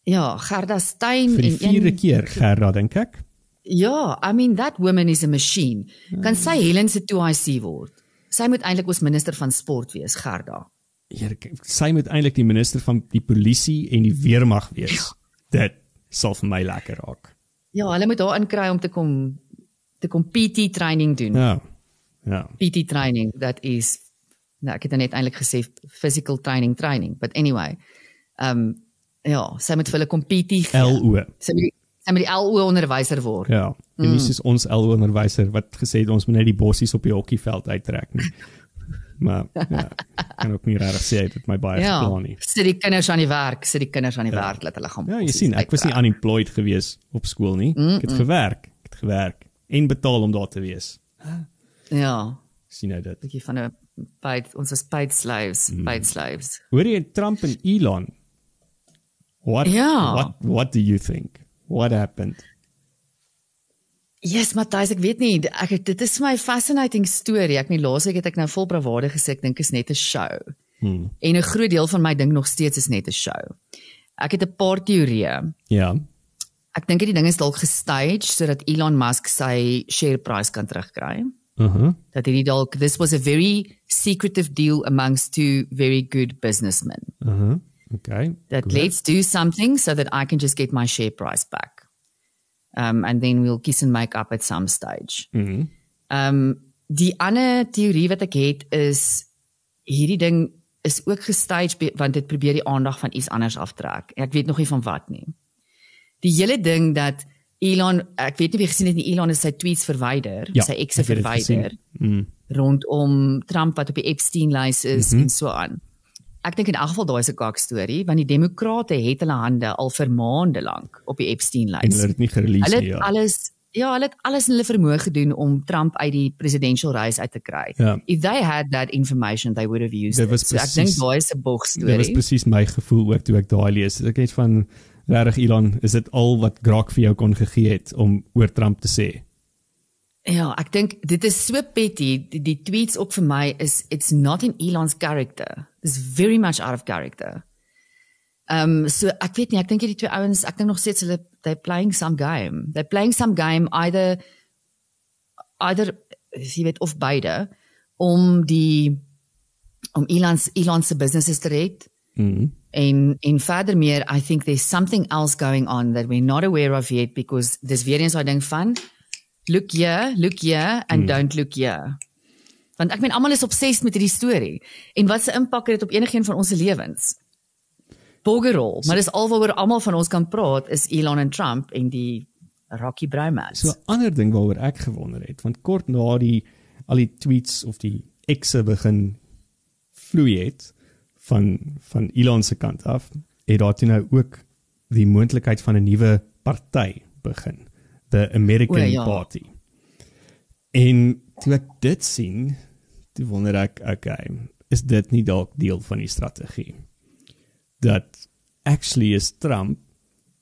Ja, Gerda Steyn vir die 4de keer Gerda, dink ek. Ja, I mean that woman is a machine. Kan sy Helen se 2IC word? Sy moet eintlik ons minister van sport wees, Gerda. Sy moet eintlik die minister van die polisie en die weermag wees. Dit sal vir my lekker raak. Ja, hulle moet daar inkry om te kom PT training doen. Ja. PT training, that is, ek het net eintlik gesê physical training, but anyway. Sy moet vir hulle kom PT gee. LO. Sy moet die LO onderwyser word. Ja, en nie soos ons LO onderwyser wat gesê het ons moet net die bossies op die hokkieveld uittrek nie. Maar kan ook nie regtig sê dit my baie geplan nie. Sit die kinders aan die werk, laat hulle gaan. Ja, jy sien, ek was nie unemployed gewees op skool nie. Ek het gewerk en betaal om daar te wees. Ja. Sien nou dit. Bietjie van 'n ons was paid slaves. Hoor jy Trump en Elon? What do you think? What happened? Yes, Matthys, ek weet nie, dit is my fascinating story. Ek nie laasweek het ek nou vol bravade gesê, ek dink is net 'n show. En 'n groot deel van my ding nog steeds is net 'n show. Ek het 'n paar teorieë. Ja. Ek dink die ding is dalk gestage sodat Elon Musk sy share price kan terugkry. Dat hierdie dalk, this was a very secretive deal amongst two very good businessmen. Okay. That good. let's do something so that I can just get my share price back. And then we'll kiss and make up at some stage. Die ander teorie wat ek het is, hierdie ding is ook gestage want dit probeer die aandag van iets anders aftrek. Ek weet nog nie van wat nie. Die hele ding dat Elon, ek weet nie wie gesien het nie, Elon is sy tweets verwyder, sy exe verwyder, rondom Trump wat op die Epstein-lys is en so aan. Ek dink in elk geval daai is 'n kak-storie, want die demokrate het hulle hande al vir maande lank op die Epstein-lys. En hulle het nie gerelease nie, hulle het alles in hulle vermoë gedoen om Trump uit die presidential race uit te kry. If they had that information, they would have used it. So ek dink daai is 'n boegstorie. Dit was presies my gevoel ook toe ek daai lees. Ek het van, regtig Elon, is dit al wat Grok vir jou kon gegee het om oor Trump te sê? Ja, ek dink dit is so petty, die tweets ook vir my is, it's not in Elon's character. It's very much out of character. So ek weet nie, ek dink hierdie twee ouens, ek dink nog steeds hulle, they're playing some game. They're playing some game, either jy weet, of beide, om Elon se businesses te red. En verder meer, I think there's something else going on that we're not aware of yet, because dis weer eens daai ding van, look here, and don't look here. Want ek meen, almal is obsessed met hierdie storie. En wat se impak het dit op enigeen van ons lewens? Boggerol, maar dis alwaaroor almal van ons kan praat, is Elon en Trump en die Rocky bromance. So 'n ander ding waaroor ek gewonder het, want kort na al die tweets of die exe begin vloei het, van Elon se kant af, het daar toe nou ook die moontlikheid van 'n nuwe party begin, the American Party. En toe ek dit sien, toe wonder ek, okay, is dit nie dalk deel van die strategie? Dat actually is Trump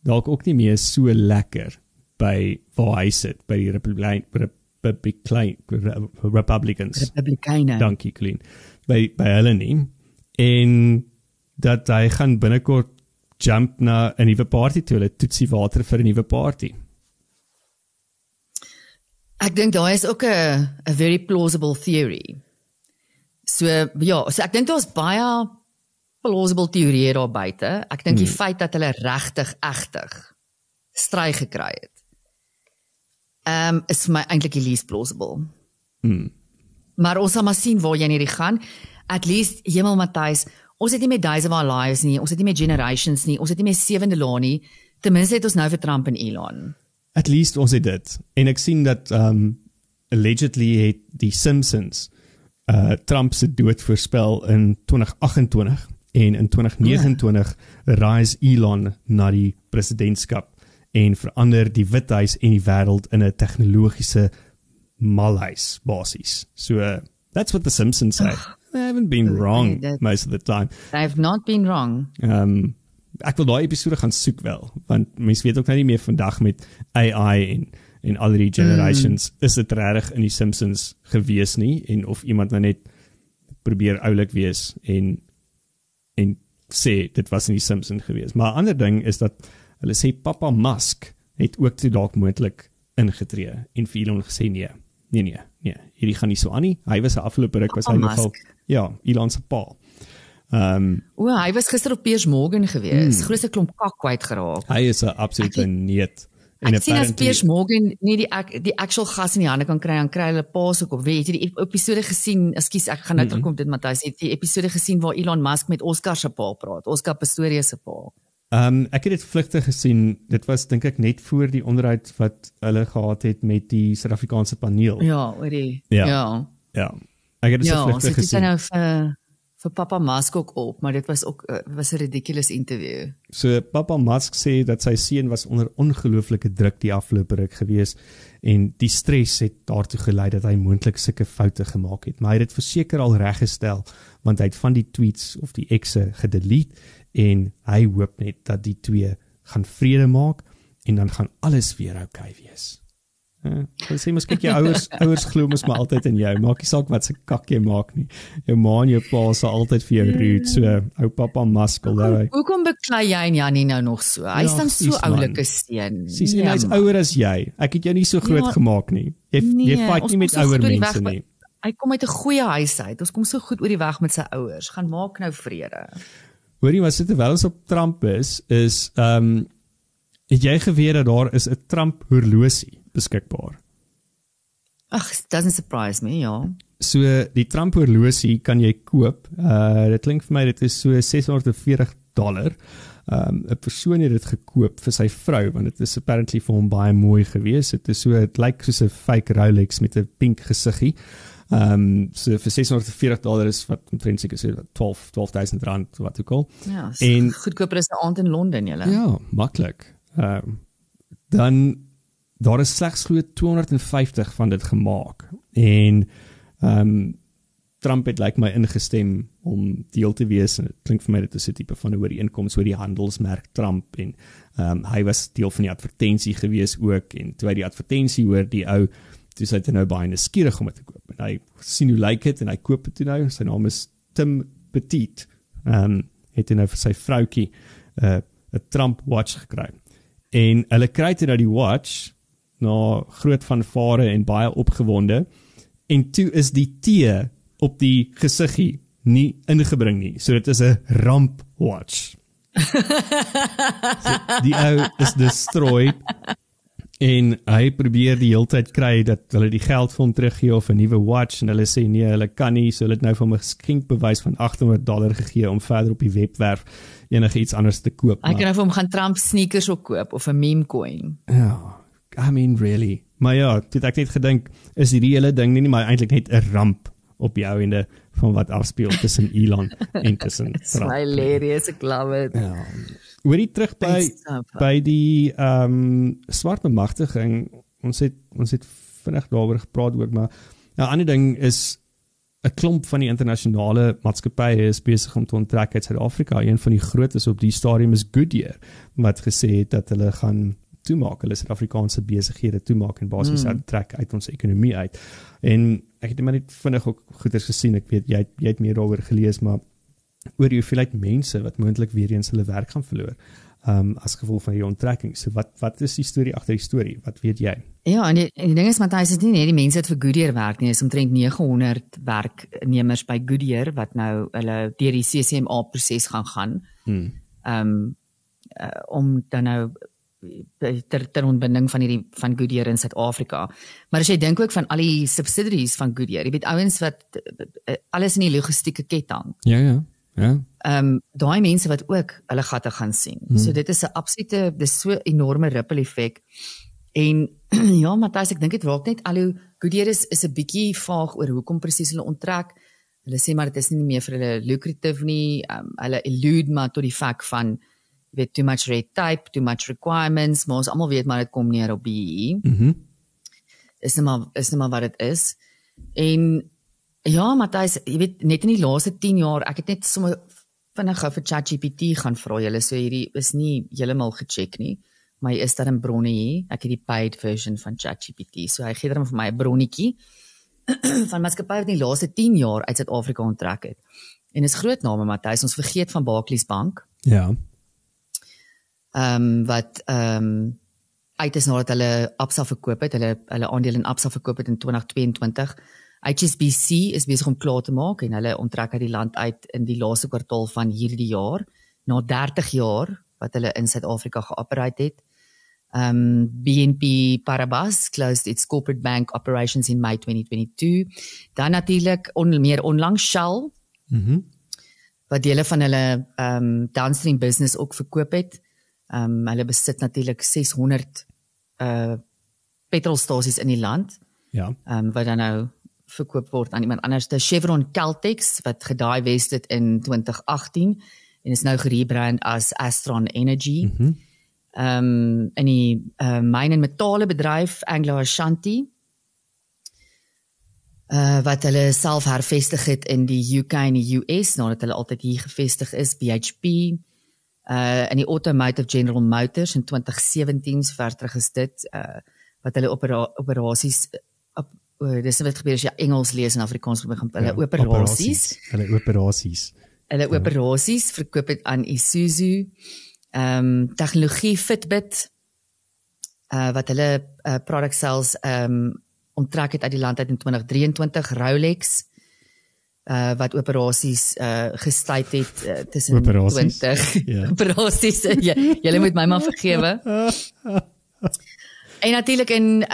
dalk ook nie meer so lekker by waar hy sit, by die Republicans. Dankie, Colleen. By hulle nie. En dat hy gaan binnekort jump na 'n nuwe party toe, hulle toetsie water vir 'n nuwe party. Ek dink daar is ook 'n very plausible theory. So ek dink daar's baie plausible teorieë daar buite. Ek dink die feit dat hulle regtig stry gekry het, is vir my eintlik die least plausible. Maar ons sal maar sien waar jy in hierdie gaan. At least, hemel Matthys, ons het nie met Days of Our Lives nie, ons het nie met Generations nie, ons het nie met Sewende Laan nie, ten minste het ons nou vir Trump en Elon. At least ons het dit. En ek sien dat allegedly het die Simpsons Trump se dood voorspel in 2028 en in 2029 rise Elon na die presidentskap en verander die Withuis en die wêreld in 'n tegnologiese malhuis basies. So that's what the Simpsons say. They haven't been wrong most of the time. They have not been wrong. Ek wil daai episode gaan soek wel, want mense weet ook nou nie meer vandag met AI en al die generations, is dit regtig in die Simpsons gewees nie, en of iemand nou net probeer oulik wees en sê dit was in die Simpsons gewees. Maar 'n ander ding is dat hulle sê Papa Musk het ook toe dalk moontlik ingetree en vir Elon gesê nee, hierdie gaan nie so aan nie. Hy was 'n afgelope ruk was hy nogal, Elon se pa. Hy was gister op Piers Morgan gewees, grootste klomp kak kwyt geraak. Hy is 'n absolute neet. Ek sien as Piers Morgan nie die actual gas in die hande kan kry, dan kry hulle paas ook op. Weet jy die episode gesien, ekskuus, ek gaan nou terugkom dit Matthys, het die episode gesien waar Elon Musk met Oscar se pa praat, Oscar Pistorius se pa. Ek het dit vlugtig gesien, dit was dink ek net voor die onderhoud wat hulle gehad het met die Suid-Afrikaanse paneel. Ja, oor die, ja. Ek het dit so vlugtig gesien. Ja, so nou vir Papa Musk ook op, maar dit was ook was 'n ridiculous interview. So Papa Musk sê dat sy seun was onder ongelooflike druk die afgelope ruk gewees en die stres het daartoe gelei dat hy moontlik sulke foute gemaak het, maar hy het dit verseker al reggestel, want hy het van die tweets of die exe gedelete en hy hoop net dat die twee gaan vrede maak en dan gaan alles weer okay wees. Dan sê mos kyk jou ouers glo mos maar altyd in jou. Maak nie saak wat se kak jy maak nie. Jou ma en jou pa sal altyd vir jou root. So ou pappa maskel daai. Hoekom beklei jy en Jannie nou nog so? Hy's dan so oulike steen. Sies en hy's ouer as jy. Ek het jou nie so groot gemaak nie. Jy fight nie met ouer mense nie. Hy kom uit 'n goeie huis uit. Ons kom so goed oor die weg met sy ouers. Gaan maak nou vrede. Hoorie, maar sit terwyl ons op Trump is het jy geweet dat daar is 'n Trump horlosie beskikbaar? Ag, doesn't surprise me, ja. So die Trump horlosie kan jy koop. Dit klink vir my dit is so $640. 'n persoon het dit gekoop vir sy vrou want dit is apparently vir hom baie mooi gewees. Dit lyk soos 'n fake Rolex met 'n pink gesiggie. So vir $640 is wat omtrent seker so R12,000 wat ook al. Ja, en goedkoper is 'n aand in Londen, julle. Ja, maklik. Dan daar is slegs glo 250 van dit gemaak en Trump het my ingestem om deel te wees en dit klink vir my dit is 'n tipe van 'n ooreenkoms oor die handelsmerk Trump en hy was deel van die advertensie gewees ook en toe hy die advertensie hoor die ou toe sy het nou baie nuuskierig om dit te koop en hy sien hoe lyk dit en hy koop dit toe nou. Sy naam is Tim Petit. Het nou vir sy vroutjie 'n Trump watch gekry en hulle kry toe nou die watch na groot fanfare en baie opgewonde en toe is die T op die gesiggie nie ingebring nie. So dit is 'n ramp watch. So die ou is destroyed en hy probeer die hele tyd kry dat hulle die geld vir hom teruggee of 'n nuwe watch en hulle sê nee, hulle kan nie, so hulle het nou vir hom 'n skenkbewys van $800 gegee om verder op die webwerf enige iets anders te koop. Hy kan nou vir hom gaan Trump sneakers ook koop of 'n meme coin. Ja, I mean really. Maar ja, dit ek net gedink is hierdie hele ding nie maar eintlik net 'n ramp op die ou ende van wat afspeel tussen Elon en tussen Trump. It's hilarious, ek love it. Ja. Hoorie terug by die swart bemagtiging. Ons het vinnig daaroor gepraat ook, maar 'n ander ding is 'n klomp van die internasionale maatskappye is besig om te onttrek uit Suid-Afrika. Een van die grootes op die stadium is Goodyear wat gesê het dat hulle gaan toemaak, hulle Suid-Afrikaanse besighede toemaak en basies uittrek uit ons ekonomie uit. En ek het net vinnig ook goeders gesien, ek weet jy het meer daaroor gelees, maar oor die hoeveelheid mense wat moontlik weer eens hulle werk gaan verloor as gevolg van hierdie onttrekking. So wat is die storie agter die storie? Wat weet jy? Ja, en die ding is Matthys, is nie net die mense wat vir Goodyear werk nie, is omtrent 900 werknemers by Goodyear wat nou hulle deur die CCMA proses gaan om dan nou ter ontbinding van Goodyear in Suid-Afrika. Maar as jy dink ook van al die subsidiaries van Goodyear, jy weet ouens wat alles in die logistieke ketting. Ja. Daai mense wat ook hulle gatte gaan sien. So dit is 'n absolute, dis so enorme ripple effek. En ja, Matthys, ek dink dit raak net al hoe Goodyear is 'n bietjie vaag oor hoekom presies hulle onttrek. Hulle sê maar dit is nie meer vir hulle lucrative nie. Hulle elude maar tot die fak van weet too much red tape, too much requirements, maar ons almal weet maar dit kom neer op BEE. Is nou maar wat dit is. En ja, Matthys, jy weet net in die laaste 10 jaar, ek het net sommer vinnig gou vir ChatGPT gaan vra, julle so hierdie is nie heeltemal gecheck nie, maar hy is daar in bronne hier. Ek het die paid version van ChatGPT, so hy gee dan vir my 'n bronnetjie van maatskappye wat in die laaste 10 jaar uit Suid-Afrika onttrek het. En is groot name, Matthys, ons vergeet van Barclays Bank. Ja. Wat uit is nadat hulle Absa verkoop het, hulle aandele in Absa verkoop het in 2022. HSBC is besig om klaar te maak en hulle onttrek uit die land uit in die laaste kwartaal van hierdie jaar, na 30 jaar wat hulle in Suid-Afrika geoperate het. BNP Paribas closed its corporate bank operations in May 2022. Dan natuurlik meer onlangs Shell, wat dele van hulle downstream business ook verkoop het. Hulle besit natuurlik 600 petrolstasies in die land. Ja. Wat dan nou verkoop word aan iemand anders. De Chevron Caltex wat gedivest het in 2018 en is nou gerebrand as Astron Energy. In die myn en metale bedryf Anglo Ashanti wat hulle self hervestig het in die UK en die US nadat hulle altyd hier gevestig is, BHP. In die Automotive General Motors in 2017 ver terug is dit wat hulle operasies dis wat gebeur as jy Engels lees en Afrikaans begin hulle operasies. Hulle operasies verkoop het aan Isuzu, tegnologie Fitbit, wat hulle product sales onttrek het uit die land uit in 2023, Rolex, wat operasies gestuit het tussen 20 operasies. Julle moet my maar vergewe. En natuurlik in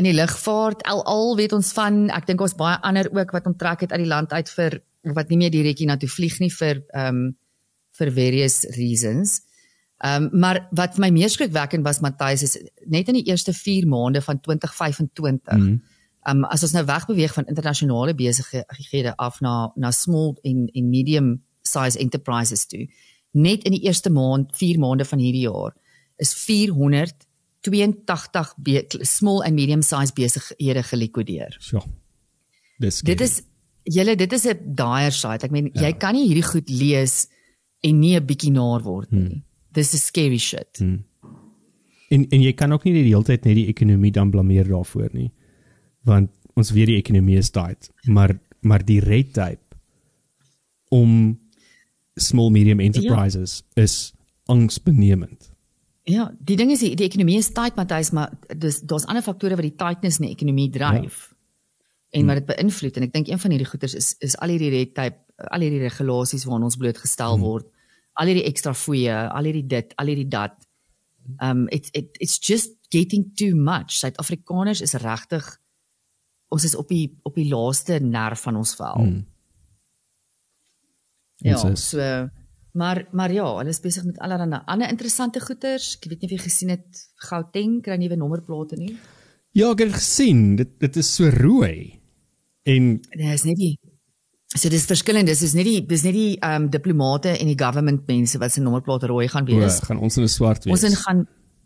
die lugvaart, al weet ons van, ek dink ons baie ander ook wat onttrek het uit die land uit vir wat nie meer direk hiernatoe vlieg nie vir various reasons. Maar wat my meer skrikwekkend was, Matthys, is net in die eerste 4 maande van 2025, as ons nou wegbeweeg van internasionale besighede af na small en medium size enterprises toe, net in die eerste 4 maande van hierdie jaar, is 482 small en medium size besighede gelikwideer. So, dit is 'n dire sight. Ek meen, jy kan nie hierdie goed lees en nie 'n bietjie naar word nie. Dis is scary shit. En jy kan ook nie die hele tyd net die ekonomie dan blameer daarvoor nie. Want ons weet die ekonomie is tight, maar die red tape om small medium enterprises is angsbenemend. Ja, die ding is die ekonomie is tight, Matthys, maar daar's ander faktore wat die tightness in die ekonomie dryf. En wat dit beïnvloed, en ek dink een van hierdie goeters is al hierdie red tape, al hierdie regulasies waaraan ons blootgestel word, al hierdie ekstra fooie, al hierdie dit, al hierdie dat. It's just getting too much. Suid-Afrikaners is regtig, ons is op die laaste nerf van ons vel. Ja, so, maar ja, hulle is besig met allerlei ander interessante goeters. Ek weet nie of jy gesien het, Gauteng kry nuwe nommerplate nie. Ja, ek het gesien, dit is so rooi. En nee, is nie die so dis verskillend, dis nie die diplomate en die government mense wat se nommerplate rooi gaan wees. Gaan ons in swart wees.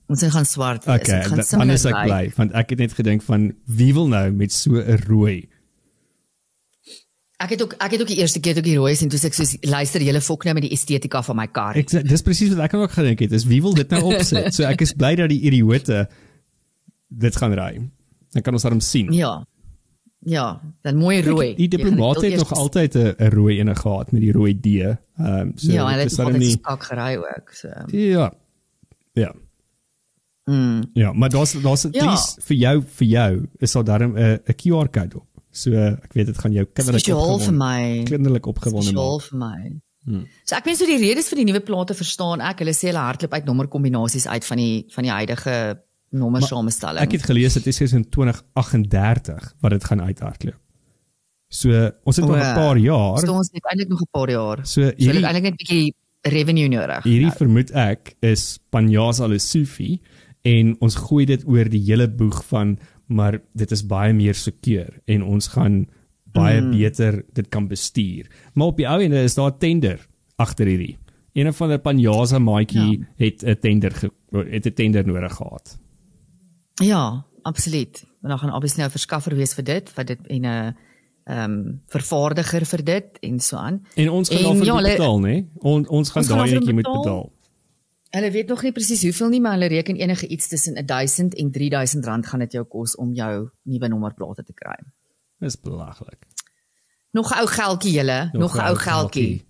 Ons gaan swart wees. Okay, dan is ek bly, want ek het net gedink van wie wil nou met so 'n rooi. Ek het ook die eerste keer die rooi sien, toe ek soos luister, julle fok nou met die estetika van my kar. Dis presies wat ek ook gedink het, is wie wil dit nou opsit? So ek is bly dat die idioote dit gaan ry. Dan kan ons daarom sien. Ja, dan mooi rooi. Die diplomate het nog altyd 'n rooi ene gehad met die rooi D. So ja, hulle het altyd skak gery ook. So. Ja. Ja, maar daar's vir jou is daar darm 'n QR-code op. So ek weet dit gaan jou kinderlik opgewonde maak. Spesiaal vir my. So ek weet so die redes vir die nuwe plate verstaan ek. Hulle sê hulle hardloop uit nommerkombinasies uit van die huidige nommersamestelling. Ek het gelees dit is in 2038 wat dit gaan uithardloop. So ons het nog 'n paar jaar. So ons het eintlik nog 'n paar jaar. So het eintlik net 'n bietjie revenue nodig. Hierdie vermoed ek is Panjasa Lesofie en ons gooi dit oor die hele boeg van maar dit is baie meer secure en ons gaan baie beter dit kan bestuur. Maar op die ou ende is daar 'n tender agter hierdie. Een van die Panjasa maatjie het 'n tender nodig gehad. Ja, absoluut. En dan gaan obviously nou 'n verskaffer wees vir dit, wat dit en 'n vervaardiger vir dit en so aan. En ons gaan daarvoor betaal, né? Ons gaan daai netjie moet betaal. Hulle weet nog nie presies hoeveel nie, maar hulle reken enige iets tussen 1000 en 3000 rand gaan dit jou kos om jou nuwe nommerplate te kry. Dis belaglik. Nog 'n ou geldjie julle, nog 'n ou geldjie.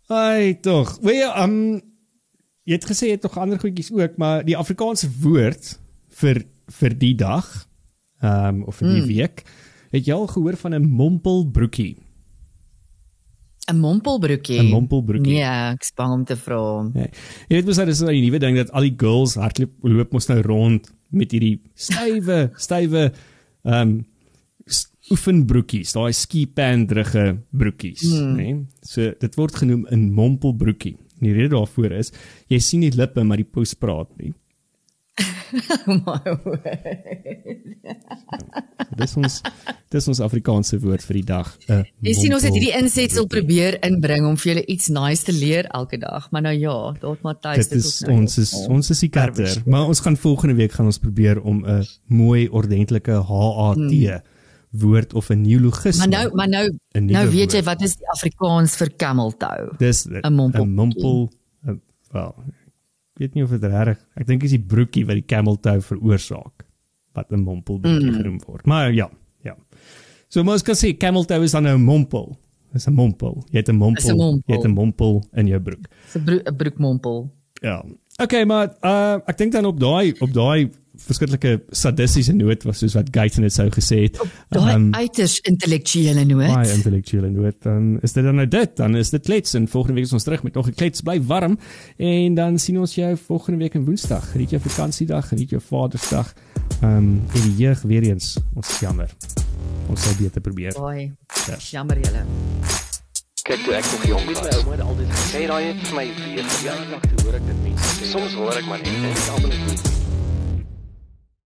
Ai tog. Jy het gesê jy het nog ander goedjies ook, maar die Afrikaanse woord vir die dag of vir die week, het jy al gehoor van 'n mompelbroekie? 'n mompelbroekie? 'n mompelbroekie. Nee, ek is bang om te vra. Nee. Jy weet mos dat dis 'n nuwe ding dat al die girls hardloop mos nou rond met hierdie stywe oefenbroekies, daai skipandrige broekies, né? So dit word genoem 'n mompelbroekie. Die rede daarvoor is, jy sien nie lippe maar die pos praat nie. My word. Dis ons Afrikaanse woord vir die dag. Jy sien ons het hierdie insetsel probeer inbring om vir julle iets nice te leer elke dag, maar nou ja, dalk Matthys dit is ons is die katter, maar ons gaan volgende week probeer om 'n mooi ordentlike HAT woord of 'n neologisme. Maar nou weet jy wat is die Afrikaans vir kameltou? Dis 'n mompel. Wel, weet nie of dit reg. Ek dink is die broekie wat die camel toe veroorsaak wat 'n mompelbroekie genoem word. Maar ja. So mens kan sê camel toe is dan 'n mompel. Dis 'n mompel. Jy het 'n mompel. Jy het 'n mompel in jou broek. Dis 'n broekmompel. Ja. Okay, maar ek dink dan op daai verskriklike sadistiese noot was soos wat Gaten het sou gesê het. Daai uiters intellektuele noot. Baie intellektuele noot. Dan is dit dan nou dit. Dan is dit klets en volgende week is ons terug met nog 'n klets. Bly warm en dan sien ons jou volgende week in Woensdag. Geniet jou vakansiedag, geniet jou Vadersdag. En die jeug weer eens. Ons jammer. Ons sal beter probeer. Baie. Jammer julle. Kyk toe ek nog jong was. My ouma het altyd gesê daai het vir my weer. Ja, ek hoor ek dit mense sê. Soms hoor ek maar net en dit almal is